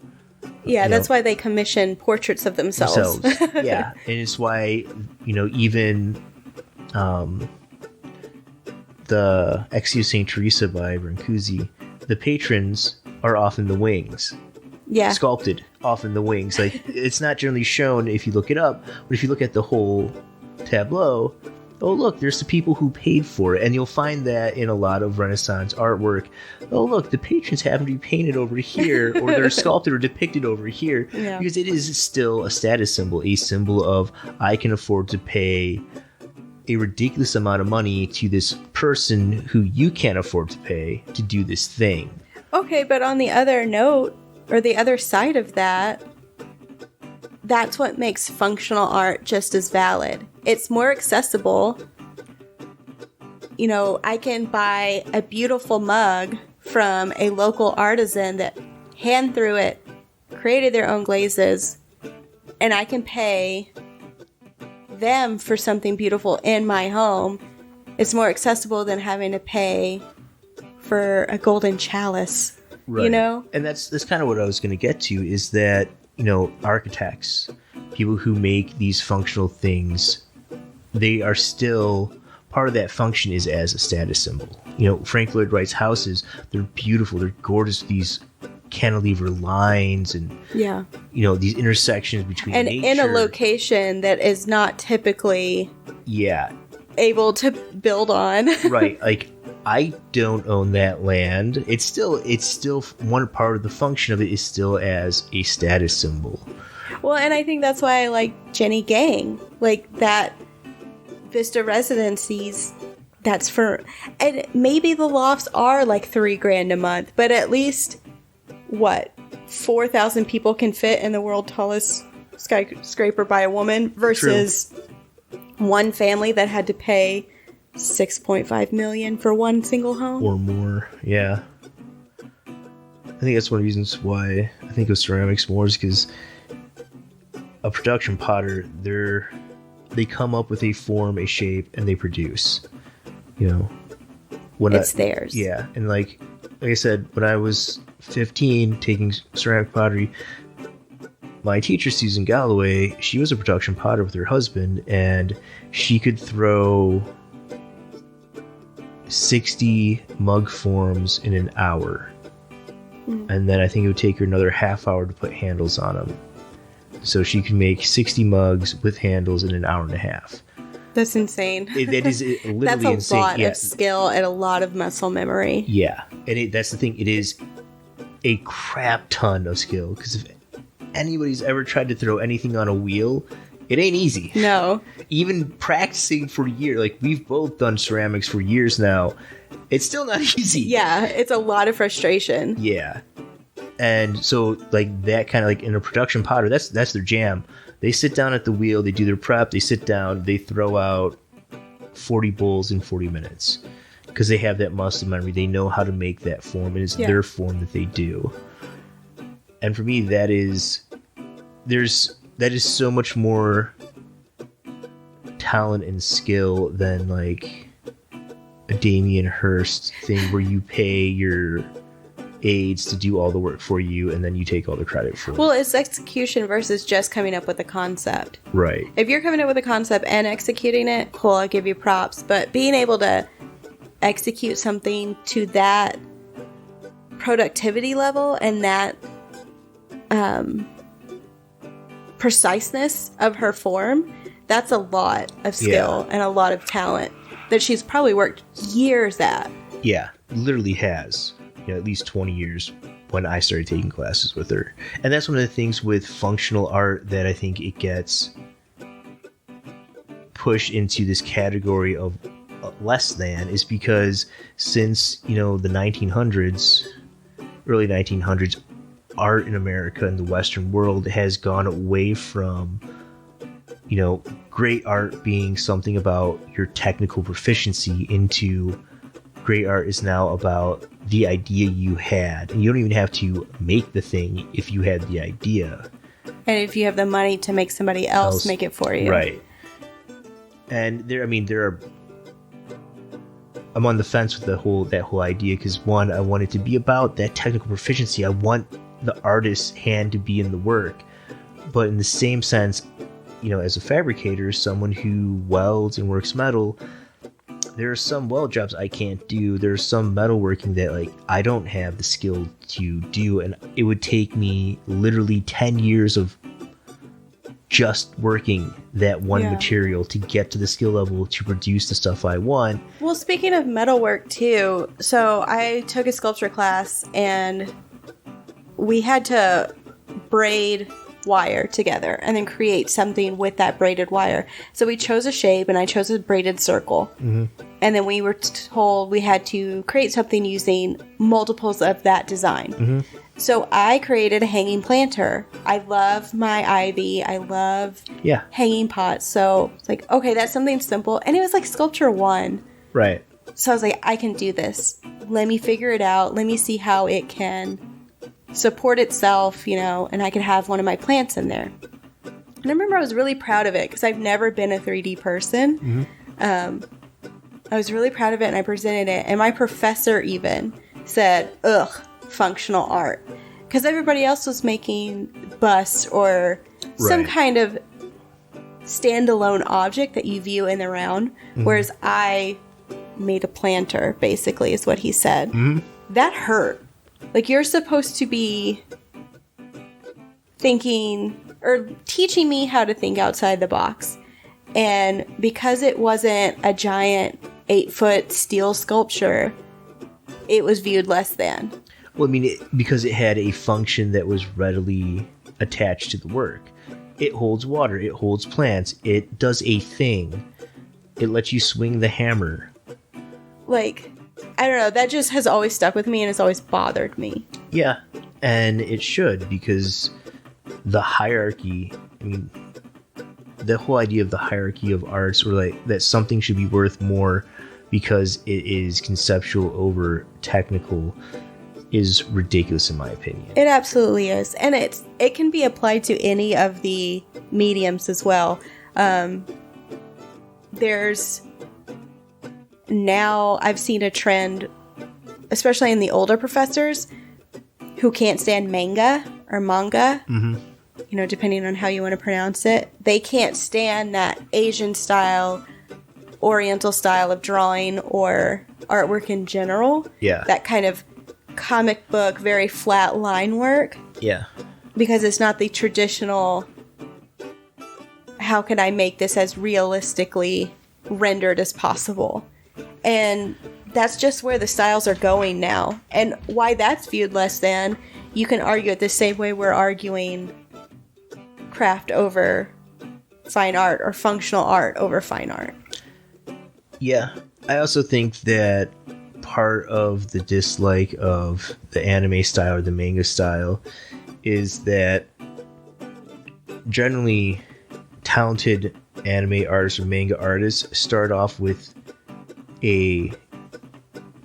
[SPEAKER 3] Yeah, that's why they commission portraits of themselves.
[SPEAKER 2] Yeah. And it's why, you know, even the Exio St. Teresa by Brancusi, the patrons are often the wings.
[SPEAKER 3] Yeah.
[SPEAKER 2] Sculpted often the wings. Like, it's not generally shown if you look it up, but if you look at the whole tableau, oh look, there's the people who paid for it. And you'll find that in a lot of Renaissance artwork. Oh look, the patrons happen to be painted over here, or they're sculpted or depicted over here.
[SPEAKER 3] Yeah.
[SPEAKER 2] Because it is still a status symbol, a symbol of I can afford to pay a ridiculous amount of money to this person who you can't afford to pay to do this thing.
[SPEAKER 3] Okay, but on the other note, or the other side of that, that's what makes functional art just as valid. It's more accessible. You know, I can buy a beautiful mug from a local artisan that hand threw it, created their own glazes, and I can pay them for something beautiful in my home. It's more accessible than having to pay for a golden chalice.
[SPEAKER 2] Right.
[SPEAKER 3] You know?
[SPEAKER 2] And that's kind of what I was going to get to, is that, you know, architects, people who make these functional things, they are still, part of that function is as a status symbol. You know, Frank Lloyd Wright's houses, they're beautiful, they're gorgeous, these cantilever lines and,
[SPEAKER 3] Yeah.
[SPEAKER 2] you know, these intersections between
[SPEAKER 3] And
[SPEAKER 2] nature.
[SPEAKER 3] in a location that is not typically
[SPEAKER 2] Yeah.
[SPEAKER 3] able to build on.
[SPEAKER 2] Right. Like, I don't own that land. It's still one part of the function of it is still as a status symbol.
[SPEAKER 3] Well, and I think that's why I like Jenny Gang. Like, that Vista Residencies, that's for... And maybe the lofts are like $3,000 a month, but at least, what, 4,000 people can fit in the world's tallest skyscraper by a woman versus one family that had to pay $6.5 million for one single home
[SPEAKER 2] or more. Yeah, I think that's one of the reasons why I think of ceramics more, is because a production potter, they come up with a form, a shape, and they produce. You know,
[SPEAKER 3] it's theirs.
[SPEAKER 2] Yeah, and like I said, when I was 15 taking ceramic pottery, my teacher, Susan Galloway, she was a production potter with her husband, and she could throw 60 mug forms in an hour. And then I think it would take her another half hour to put handles on them. So she could make 60 mugs with handles in an hour and a half.
[SPEAKER 3] That's insane.
[SPEAKER 2] That is literally
[SPEAKER 3] That's a
[SPEAKER 2] insane.
[SPEAKER 3] lot of skill and a lot of muscle memory.
[SPEAKER 2] Yeah. And that's the thing. It is a crap ton of skill. Because if anybody's ever tried to throw anything on a wheel, it ain't easy.
[SPEAKER 3] No.
[SPEAKER 2] Even practicing for years, like we've both done ceramics for years now, it's still not easy.
[SPEAKER 3] Yeah, it's a lot of frustration.
[SPEAKER 2] Yeah. And so, like, that kind of, like, in a production potter, that's their jam. They sit down at the wheel, they do their prep, they sit down, they throw out 40 bowls in 40 minutes. Because they have that muscle memory. They know how to make that form, and it's their form that they do. And for me, that is so much more talent and skill than, like, a Damien Hirst thing where you pay your aides to do all the work for you and then you take all the credit for it.
[SPEAKER 3] Well, it's execution versus just coming up with a concept.
[SPEAKER 2] Right.
[SPEAKER 3] If you're coming up with a concept and executing it, cool, I'll give you props. But being able to execute something to that productivity level and that preciseness of her form, that's a lot of skill and a lot of talent that she's probably worked years at.
[SPEAKER 2] Yeah, literally has. You know, at least 20 years when I started taking classes with her. And that's one of the things with functional art that I think it gets pushed into this category of less than, is because since, you know, the 1900s, early 1900s, art in America and the Western world has gone away from, you know, great art being something about your technical proficiency into great art is now about the idea you had. And you don't even have to make the thing if you had the idea.
[SPEAKER 3] And if you have the money to make somebody else make it for you.
[SPEAKER 2] Right. And I'm on the fence with that whole idea, because one, I want it to be about that technical proficiency. I want the artist's hand to be in the work. But in the same sense, you know, as a fabricator, someone who welds and works metal, there are some weld jobs I can't do. There's some metalworking that like I don't have the skill to do, and it would take me literally 10 years of just working that one material to get to the skill level to produce the stuff I want.
[SPEAKER 3] Well, speaking of metalwork too, so I took a sculpture class and we had to braid wire together and then create something with that braided wire. So we chose a shape, and I chose a braided circle. Mm-hmm. And then we were told we had to create something using multiples of that design. Mm-hmm. So I created a hanging planter. I love my ivy. I love hanging pots. So it's like, okay, that's something simple. And it was like sculpture 1.
[SPEAKER 2] Right.
[SPEAKER 3] So I was like, I can do this. Let me figure it out. Let me see how it can support itself, and I could have one of my plants in there. And I remember I was really proud of it because I've never been a 3D person. Mm-hmm. I was really proud of it, and I presented it. And my professor even said, ugh, functional art. Because everybody else was making busts or some kind of standalone object that you view in the round. Mm-hmm. Whereas I made a planter, basically, is what he said. Mm-hmm. That hurt. Like, you're supposed to be thinking or teaching me how to think outside the box. And because it wasn't a giant 8-foot steel sculpture, it was viewed less than.
[SPEAKER 2] Well, I mean, because it had a function that was readily attached to the work. It holds water. It holds plants. It does a thing. It lets you swing the hammer.
[SPEAKER 3] Like, I don't know. That just has always stuck with me and has always bothered me.
[SPEAKER 2] Yeah, and it should, because the hierarchy, I mean, the whole idea of the hierarchy of arts, or like that something should be worth more because it is conceptual over technical, is ridiculous in my opinion. It
[SPEAKER 3] absolutely is. And it can be applied to any of the mediums as well. There's now I've seen a trend, especially in the older professors, who can't stand manga or manga, depending on how you want to pronounce it. They can't stand that Asian style, Oriental style of drawing or artwork in general.
[SPEAKER 2] Yeah.
[SPEAKER 3] That kind of comic book, very flat line work.
[SPEAKER 2] Yeah.
[SPEAKER 3] Because it's not the traditional, how can I make this as realistically rendered as possible? And that's just where the styles are going now. And why that's viewed less than, you can argue it the same way we're arguing craft over fine art or functional art over fine art.
[SPEAKER 2] Yeah. I also think that part of the dislike of the anime style or the manga style is that generally talented anime artists or manga artists start off with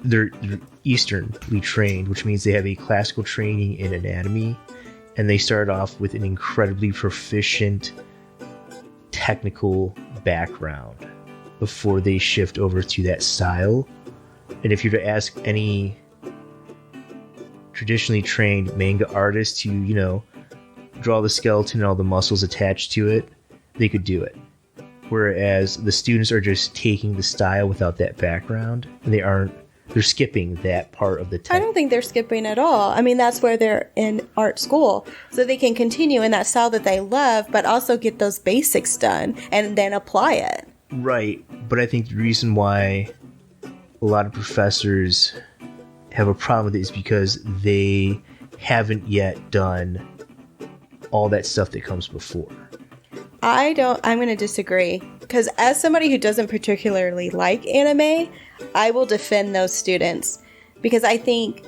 [SPEAKER 2] they're Easternly trained, which means they have a classical training in anatomy, and they start off with an incredibly proficient technical background before they shift over to that style. And if you're to ask any traditionally trained manga artist to, draw the skeleton and all the muscles attached to it, they could do it. Whereas the students are just taking the style without that background, and they're skipping that part of the text.
[SPEAKER 3] I don't think they're skipping at all. I mean, that's where they're in art school, so they can continue in that style that they love, but also get those basics done and then apply it.
[SPEAKER 2] Right, but I think the reason why a lot of professors have a problem with it is because they haven't yet done all that stuff that comes before.
[SPEAKER 3] I'm going to disagree, because as somebody who doesn't particularly like anime, I will defend those students, because I think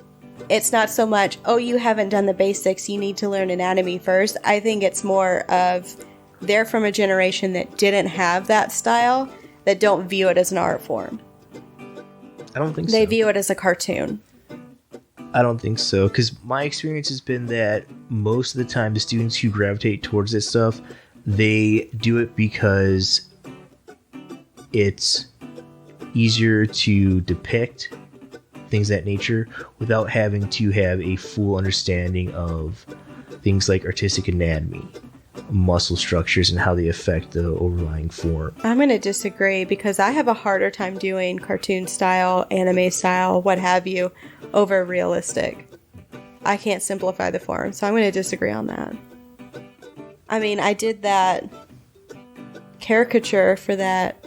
[SPEAKER 3] it's not so much, oh, you haven't done the basics, you need to learn anatomy first. I think it's more of they're from a generation that didn't have that style, that don't view it as an art form.
[SPEAKER 2] I don't think so.
[SPEAKER 3] They view it as a cartoon.
[SPEAKER 2] I don't think so, because my experience has been that most of the time the students who gravitate towards this stuff, they do it because it's easier to depict things of that nature without having to have a full understanding of things like artistic anatomy, muscle structures and how they affect the overlying form.
[SPEAKER 3] I'm going to disagree because I have a harder time doing cartoon style, anime style, what have you, over realistic. I can't simplify the form, so I'm going to disagree on that. I mean, I did that caricature for that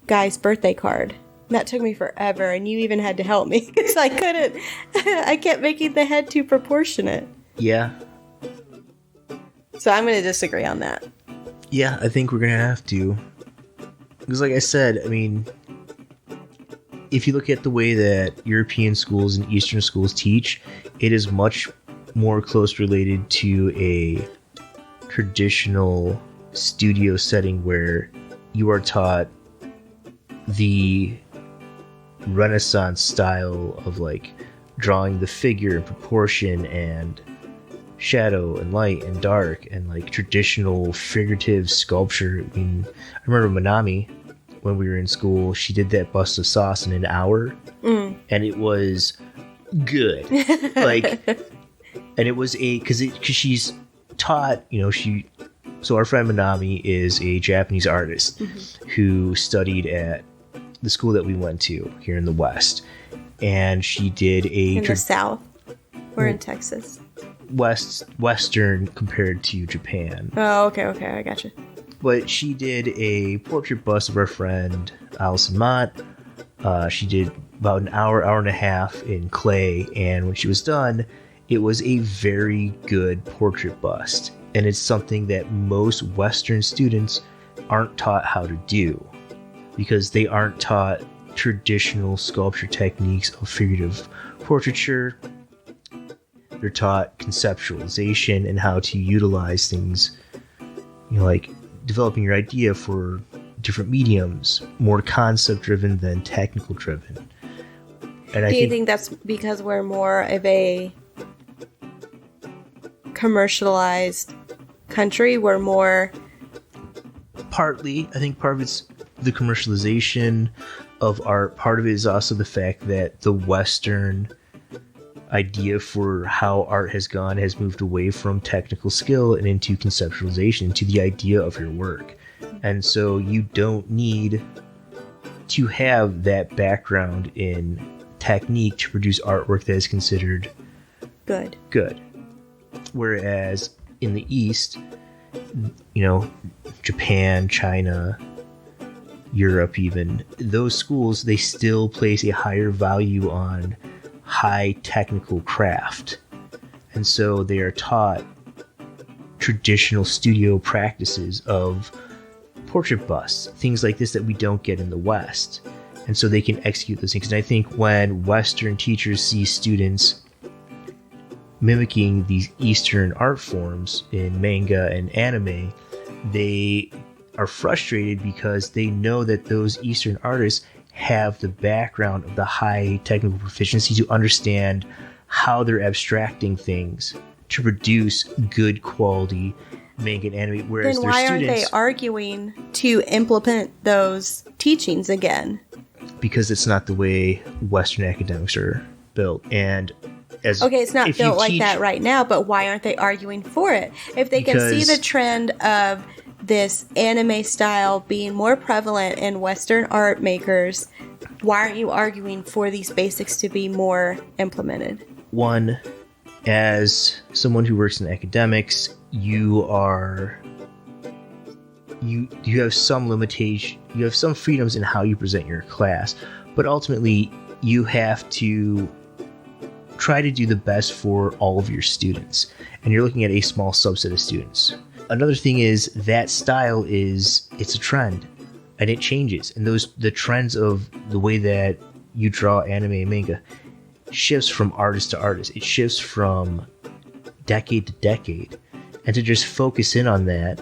[SPEAKER 3] guy's birthday card. That took me forever, and you even had to help me because I couldn't. I kept making the head too proportionate.
[SPEAKER 2] Yeah.
[SPEAKER 3] So I'm going to disagree on that.
[SPEAKER 2] Yeah, I think we're going to have to. Because like I said, I mean, if you look at the way that European schools and Eastern schools teach, it is much more close related to a traditional studio setting where you are taught the Renaissance style of like drawing the figure and proportion and shadow and light and dark and like traditional figurative sculpture. I mean, I remember Manami when we were in school, she did that bust of Sauce in an hour, and it was good. Like, and it was because she's taught, you know, so our friend Manami is a Japanese artist who studied at the school that we went to here in the West, and she did
[SPEAKER 3] in the South. We're in Texas.
[SPEAKER 2] Western compared to Japan.
[SPEAKER 3] Oh, okay, I gotcha.
[SPEAKER 2] But she did a portrait bust of our friend Allison Mott. She did about an hour and a half in clay, and when she was done, it was a very good portrait bust. And it's something that most Western students aren't taught how to do because they aren't taught traditional sculpture techniques of figurative portraiture. They're taught conceptualization and how to utilize things, you know, like developing your idea for different mediums, more concept driven than technical driven. And
[SPEAKER 3] Do you think that's because we're more of a commercialized country? We're more...
[SPEAKER 2] Partly. I think part of it's the commercialization of art. Part of it is also the fact that the Western idea for how art has moved away from technical skill and into conceptualization, to the idea of your work. And so you don't need to have that background in technique to produce artwork that is considered
[SPEAKER 3] good.
[SPEAKER 2] Whereas in the East, you know, Japan, China, Europe even, those schools, they still place a higher value on high technical craft. And so they are taught traditional studio practices of portrait busts, things like this that we don't get in the West. And so they can execute those things. And I think when Western teachers see students mimicking these Eastern art forms in manga and anime, they are frustrated because they know that those Eastern artists have the background of the high technical proficiency to understand how they're abstracting things to produce good quality manga and anime. Whereas
[SPEAKER 3] then why aren't they arguing to implement those teachings again?
[SPEAKER 2] Because it's not the way Western academics are built. And
[SPEAKER 3] it's not built like that right now, but why aren't they arguing for it? If they can see the trend of this anime style being more prevalent in Western art makers, why aren't you arguing for these basics to be more implemented?
[SPEAKER 2] One, as someone who works in academics, you have some limitation, you have some freedoms in how you present your class, but ultimately you have to try to do the best for all of your students, and you're looking at a small subset of students. Another thing is that style it's a trend, and it changes, and the trends of the way that you draw anime and manga shifts from artist to artist. It shifts from decade to decade, and to just focus in on that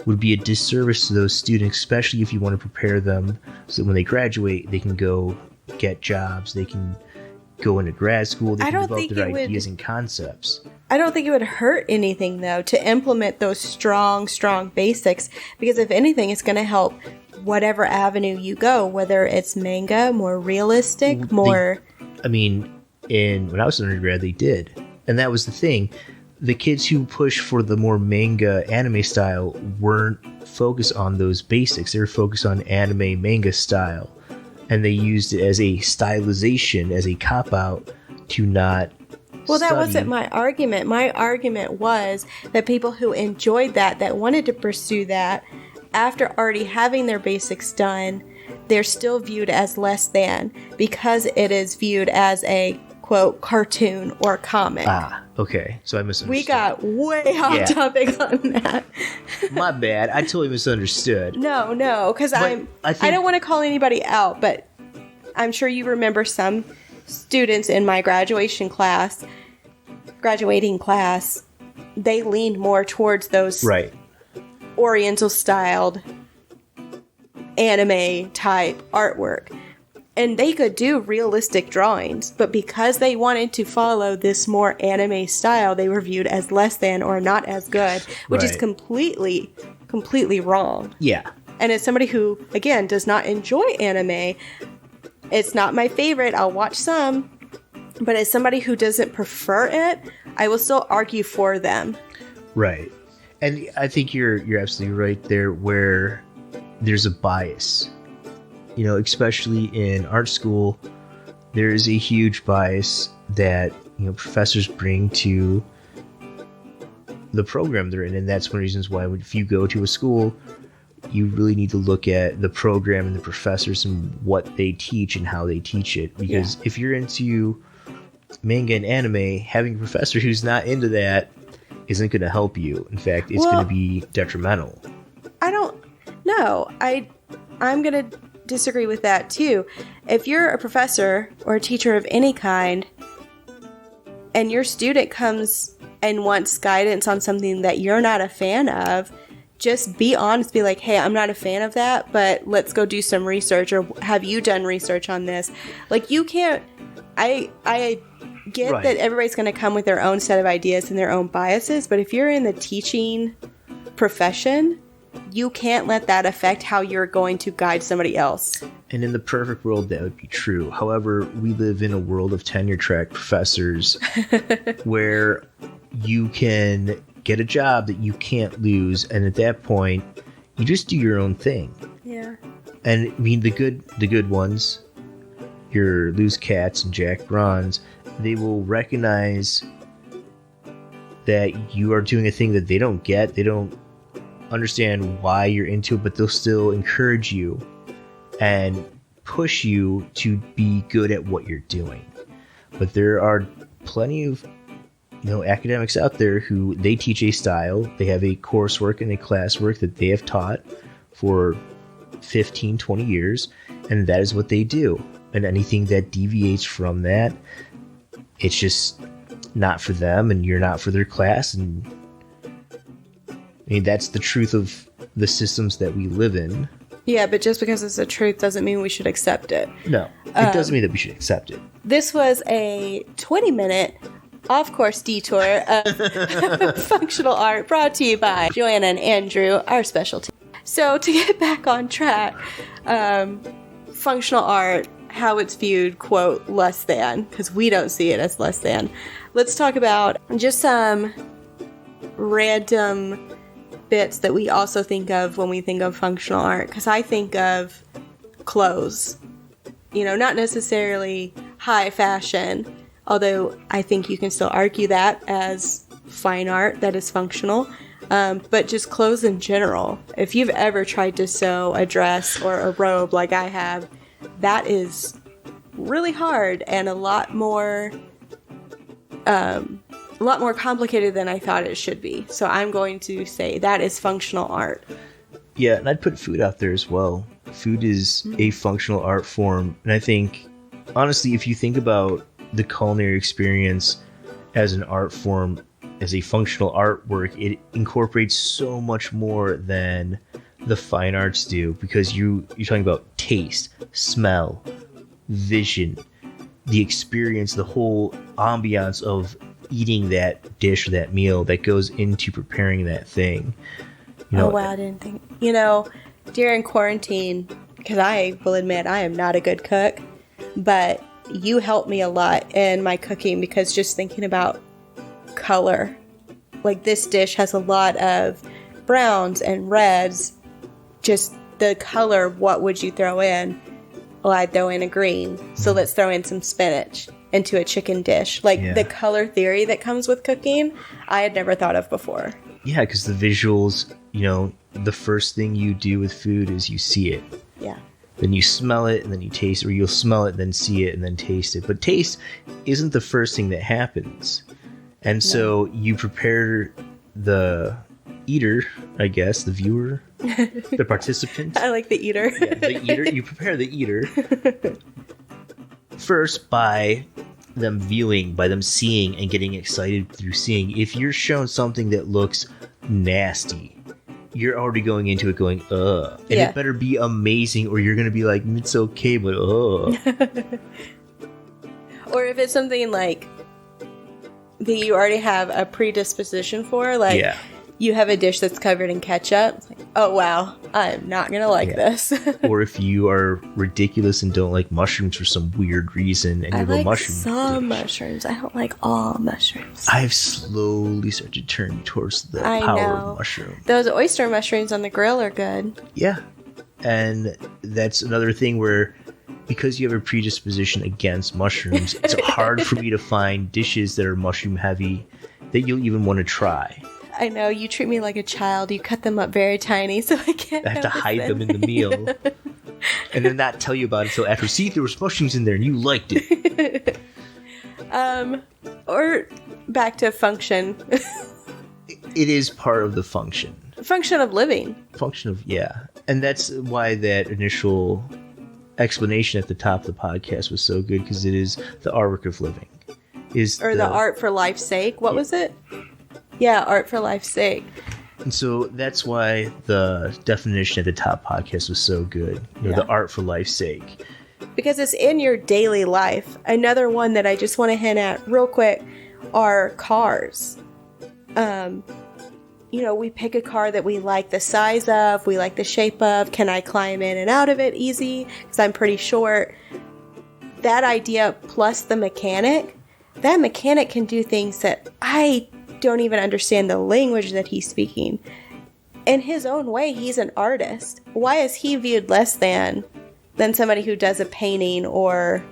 [SPEAKER 2] would be a disservice to those students, especially if you want to prepare them so that when they graduate, they can go get jobs, they can go into grad school, they can develop their ideas and concepts.
[SPEAKER 3] I don't think it would hurt anything, though, to implement those strong basics, because if anything, it's going to help whatever avenue you go, whether it's manga, more realistic, more...
[SPEAKER 2] When I was an undergrad, they did. And that was the thing. the kids who push for the more manga anime style weren't focused on those basics. They were focused on anime manga style, and they used it as a stylization, as a cop-out to not
[SPEAKER 3] Well, that
[SPEAKER 2] study.
[SPEAKER 3] wasn't my argument. My argument was that people who enjoyed that wanted to pursue that, after already having their basics done, they're still viewed as less than because it is viewed as a, quote, cartoon or comic.
[SPEAKER 2] Ah, okay. So I misunderstood.
[SPEAKER 3] We got way off topic on that.
[SPEAKER 2] My bad. I totally misunderstood.
[SPEAKER 3] No, because I don't want to call anybody out, but I'm sure you remember some students in my graduating class, they leaned more towards those
[SPEAKER 2] Right.
[SPEAKER 3] Oriental styled anime type artwork. And they could do realistic drawings, but because they wanted to follow this more anime style, they were viewed as less than or not as good, which is
[SPEAKER 2] Right.
[SPEAKER 3] completely wrong.
[SPEAKER 2] Yeah.
[SPEAKER 3] And as somebody who, again, does not enjoy anime, it's not my favorite. I'll watch some. But as somebody who doesn't prefer it, I will still argue for them.
[SPEAKER 2] Right. And I think you're absolutely right there where there's a bias. You know, especially in art school, there is a huge bias that, you know, professors bring to the program they're in. And that's one of the reasons why if you go to a school, you really need to look at the program and the professors and what they teach and how they teach it. Because if you're into manga and anime, having a professor who's not into that isn't going to help you. In fact, it's going to be detrimental.
[SPEAKER 3] I don't know. I'm going to disagree with that too. If you're a professor or a teacher of any kind and your student comes and wants guidance on something that you're not a fan of, just be honest, be like, hey, I'm not a fan of that, but let's go do some research, or have you done research on this? Like, you can't, I get
[SPEAKER 2] Right.
[SPEAKER 3] that everybody's going to come with their own set of ideas and their own biases, but if you're in the teaching profession, you can't let that affect how you're going to guide somebody else.
[SPEAKER 2] And in the perfect world, that would be true. However, we live in a world of tenure-track professors where you can get a job that you can't lose, and at that point, you just do your own thing.
[SPEAKER 3] Yeah.
[SPEAKER 2] And I mean, the good ones, your Luz Cats and Jack Brons, they will recognize that you are doing a thing that they don't get. They don't understand why you're into it, but they'll still encourage you and push you to be good at what you're doing. But there are plenty of, you know, academics out there who they teach a style, they have a coursework and a classwork that they have taught for 15, 20 years, and that is what they do. And anything that deviates from that, it's just not for them, and you're not for their class. And I mean, that's the truth of the systems that we live in.
[SPEAKER 3] Yeah, but just because it's the truth doesn't mean we should accept it.
[SPEAKER 2] No, it doesn't mean that we should accept it.
[SPEAKER 3] This was a 20-minute off-course detour of functional art brought to you by Joanna and Andrew, our specialty. So to get back on track, functional art, how it's viewed, quote, less than, because we don't see it as less than. Let's talk about just some random bits that we also think of when we think of functional art, because I think of clothes, you know, not necessarily high fashion, although I think you can still argue that as fine art that is functional, but just clothes in general. If you've ever tried to sew a dress or a robe like I have, that is really hard and a lot more complicated than I thought it should be. So I'm going to say that is functional art.
[SPEAKER 2] Yeah, and I'd put food out there as well. Food is a functional art form, and I think, honestly, if you think about the culinary experience as an art form, as a functional artwork, it incorporates so much more than the fine arts do, because you're talking about taste, smell, vision, the experience, the whole ambiance of eating that dish or that meal that goes into preparing that thing. You know,
[SPEAKER 3] oh wow, I didn't think. You know, during quarantine, because I will admit I am not a good cook, but you helped me a lot in my cooking, because just thinking about color like this dish has a lot of browns and reds, just the color, what would you throw in? Well, I'd throw in a green. So let's throw in some spinach into a chicken dish. Like the color theory that comes with cooking, I had never thought of before.
[SPEAKER 2] Yeah, because the visuals, the first thing you do with food is you see it.
[SPEAKER 3] Yeah.
[SPEAKER 2] Then you smell it, and then you taste it, or you'll smell it, then see it, and then taste it. But taste isn't the first thing that happens. And so you prepare the eater, I guess, the viewer, the participant.
[SPEAKER 3] I like the eater.
[SPEAKER 2] Yeah, the eater. You prepare the eater first by them viewing, by them seeing and getting excited through seeing. If you're shown something that looks nasty, you're already going into it going, ugh. And it better be amazing, or you're going to be like, it's okay, but ugh.
[SPEAKER 3] Or if it's something like that you already have a predisposition for, like you have a dish that's covered in ketchup, it's like, oh wow, I'm not going to like this.
[SPEAKER 2] Or if you are ridiculous and don't like mushrooms for some weird reason, and you have a mushroom
[SPEAKER 3] some
[SPEAKER 2] dish.
[SPEAKER 3] mushrooms. I don't like all mushrooms.
[SPEAKER 2] I've slowly started to turn towards the power of mushroom.
[SPEAKER 3] Those oyster mushrooms on the grill are good.
[SPEAKER 2] Yeah. And that's another thing where, because you have a predisposition against mushrooms, it's hard for me to find dishes that are mushroom heavy that you'll even want to try.
[SPEAKER 3] I know, you treat me like a child. You cut them up very tiny, so I can't.
[SPEAKER 2] I have to hide them in the meal. And then not tell you about it until after. See, there was mushrooms in there and you liked it.
[SPEAKER 3] Or back to function.
[SPEAKER 2] It is part of the function.
[SPEAKER 3] Function of living.
[SPEAKER 2] And that's why that initial explanation at the top of the podcast was so good, because it is the artwork of living.
[SPEAKER 3] The art for life's sake. What was it? Yeah, art for life's sake.
[SPEAKER 2] And so that's why the definition at the top podcast was so good. The art for life's sake.
[SPEAKER 3] Because it's in your daily life. Another one that I just want to hint at real quick are cars. We pick a car that we like the size of, we like the shape of. Can I climb in and out of it easy? Because I'm pretty short. That idea plus the mechanic, that mechanic can do things that I don't even understand the language that he's speaking. In his own way, he's an artist. Why is he viewed less than somebody who does a painting or,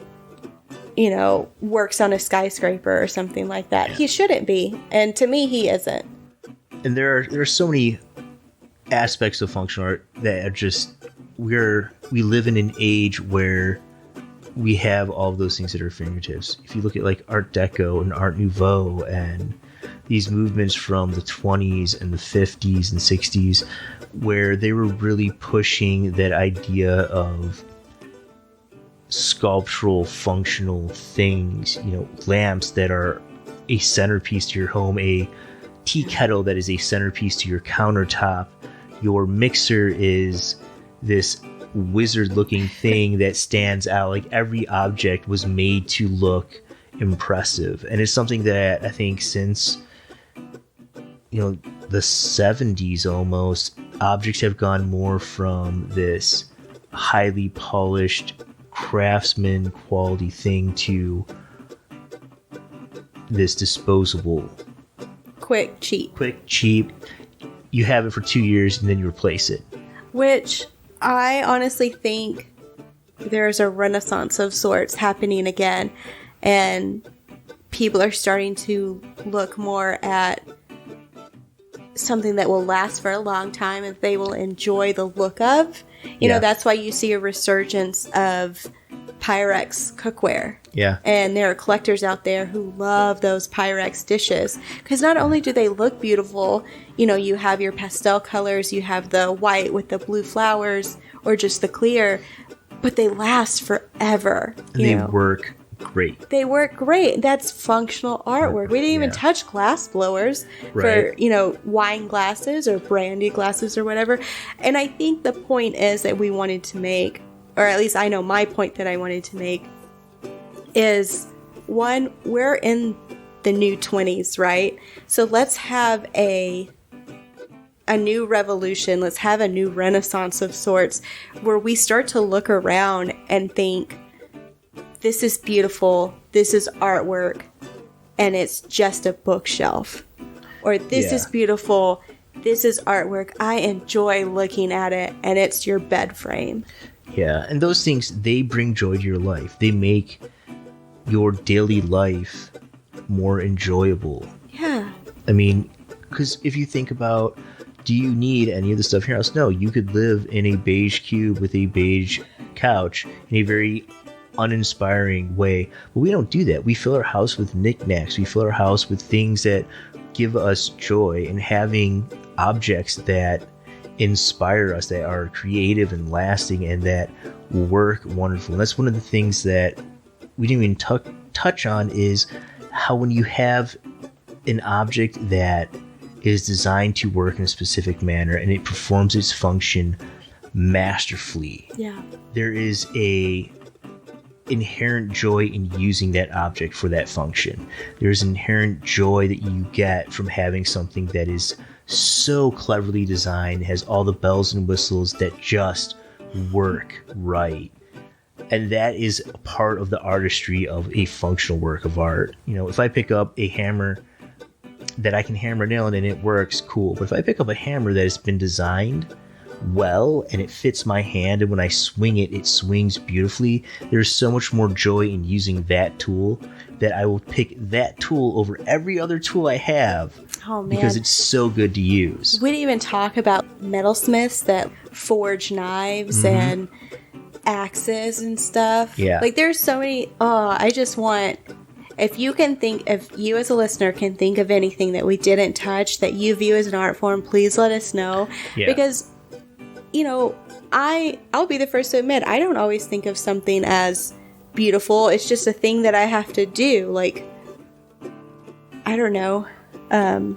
[SPEAKER 3] works on a skyscraper or something like that? He shouldn't be. And to me, he isn't.
[SPEAKER 2] And there are so many aspects of functional art that are just, we live in an age where we have all of those things at our fingertips. If you look at like Art Deco and Art Nouveau and these movements from the 20s and the 50s and 60s, where they were really pushing that idea of sculptural functional things, lamps that are a centerpiece to your home, a tea kettle that is a centerpiece to your countertop, your mixer is this wizard looking thing that stands out. Like every object was made to look impressive. And it's something that I think since the 70s almost, objects have gone more from this highly polished craftsman quality thing to this disposable, quick, cheap. You have it for 2 years and then you replace it.
[SPEAKER 3] Which I honestly think there's a renaissance of sorts happening again, and people are starting to look more at something that will last for a long time and they will enjoy the look of. That's why you see a resurgence of Pyrex cookware.
[SPEAKER 2] Yeah.
[SPEAKER 3] And there are collectors out there who love those Pyrex dishes because not only do they look beautiful, you have your pastel colors, you have the white with the blue flowers or just the clear, but they last forever.
[SPEAKER 2] And they work great.
[SPEAKER 3] They work great. That's functional artwork. We didn't even touch glass blowers for, wine glasses or brandy glasses or whatever. And I think the point is that we wanted to make, or at least I know my point that I wanted to make, is one, we're in the new 20s, right? So let's have a new revolution. Let's have a new renaissance of sorts where we start to look around and think, this is beautiful, this is artwork, and it's just a bookshelf. or this is beautiful, this is artwork, I enjoy looking at it, and it's your bed frame.
[SPEAKER 2] Yeah, and those things, they bring joy to your life. They make your daily life more enjoyable.
[SPEAKER 3] Yeah.
[SPEAKER 2] I mean, because if you think about, do you need any of the stuff in your house? No, you could live in a beige cube with a beige couch in a very uninspiring way. But we don't do that. We fill our house with knickknacks. We fill our house with things that give us joy, and having objects that inspire us, that are creative and lasting, and that work wonderful. And that's one of the things that we didn't even touch on, is how when you have an object that is designed to work in a specific manner and it performs its function masterfully, there is a inherent joy in using that object for that function. There's inherent joy that you get from having something that is so cleverly designed, has all the bells and whistles that just work right. And that is a part of the artistry of a functional work of art. You know, if I pick up a hammer that I can hammer a nail in and it works, cool. But if I pick up a hammer that has been designed well and it fits my hand, and when I swing it, it swings beautifully, there's so much more joy in using that tool that I will pick that tool over every other tool I have.
[SPEAKER 3] Oh, man.
[SPEAKER 2] Because it's so good to use.
[SPEAKER 3] We didn't even talk about metalsmiths that forge knives and axes and stuff.
[SPEAKER 2] Yeah.
[SPEAKER 3] Like, there's so many. I just want, if you as a listener can think of anything that we didn't touch that you view as an art form, please let us know.
[SPEAKER 2] Yeah.
[SPEAKER 3] Because, you know, I'll be the first to admit, I don't always think of something as beautiful. It's just a thing that I have to do. Like, I don't know.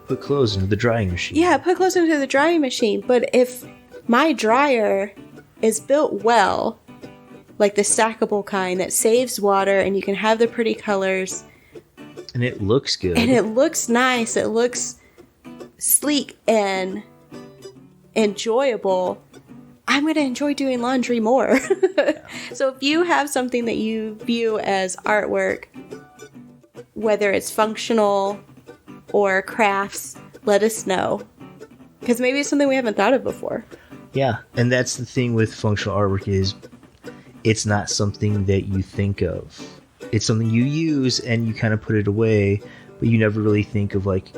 [SPEAKER 2] Put clothes into the drying machine.
[SPEAKER 3] Yeah, put clothes into the drying machine. But if my dryer is built well, like the stackable kind that saves water and you can have the pretty colors,
[SPEAKER 2] and it looks good,
[SPEAKER 3] and it looks nice, it looks sleek and enjoyable, I'm going to enjoy doing laundry more. So if you have something that you view as artwork, whether it's functional or crafts, let us know. Because maybe it's something we haven't thought of before.
[SPEAKER 2] Yeah, and that's the thing with functional artwork, is it's not something that you think of. It's something you use and you kind of put it away, but you never really think of like,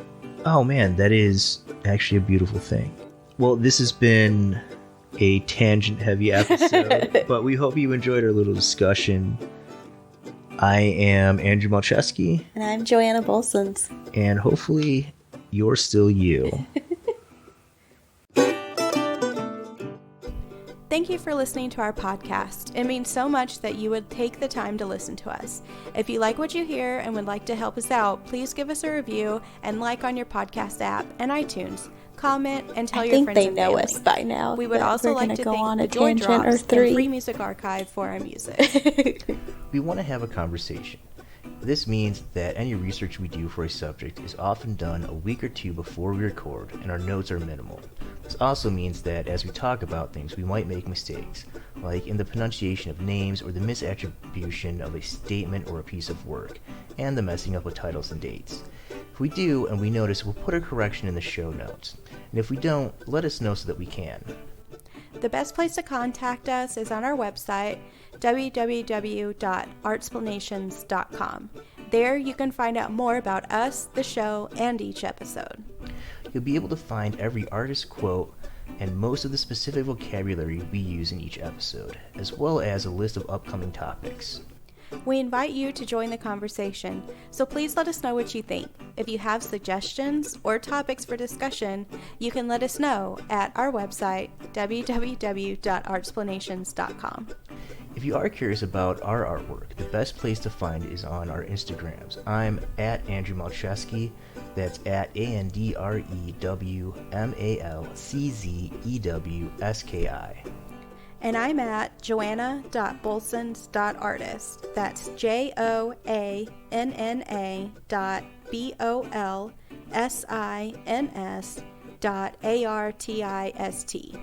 [SPEAKER 2] oh man, that is actually a beautiful thing. Well, this has been a tangent-heavy episode, but we hope you enjoyed our little discussion. I am Andrew Malcheski.
[SPEAKER 3] And I'm Joanna Bolsons.
[SPEAKER 2] And hopefully you're still you.
[SPEAKER 1] Thank you for listening to our podcast. It means so much that you would take the time to listen to us. If you like what you hear and would like to help us out, please give us a review and like on your podcast app and iTunes. Comment and tell your friends and family.
[SPEAKER 3] I think they know us by now.
[SPEAKER 1] We would also like to thank the Joy Drops and Free Music Archive for our music.
[SPEAKER 2] We want to have a conversation. This means that any research we do for a subject is often done a week or two before we record, and our notes are minimal. This also means that as we talk about things, we might make mistakes, like in the pronunciation of names or the misattribution of a statement or a piece of work, and the messing up with titles and dates. If we do and we notice, we'll put a correction in the show notes. And if we don't, let us know so that we can.
[SPEAKER 1] The best place to contact us is on our website, www.artsplanations.com. There you can find out more about us, the show, and each episode.
[SPEAKER 2] You'll be able to find every artist quote and most of the specific vocabulary we use in each episode, as well as a list of upcoming topics.
[SPEAKER 1] We invite you to join the conversation, so please let us know what you think. If you have suggestions or topics for discussion, you can let us know at our website, www.artsplanations.com.
[SPEAKER 2] If you are curious about our artwork, the best place to find it is on our Instagrams. I'm at Andrew Malcheski, that's at AndrewMalczewski.
[SPEAKER 1] And I'm at joanna.bolsons.artist. That's JOANNA.BOLSINS.ARTIST.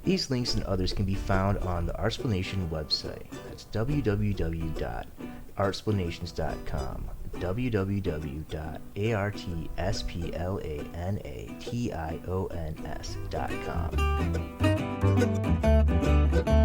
[SPEAKER 2] These links and others can be found on the Artsplanation website. That's www.artsplanations.com. www.artsplanations.com.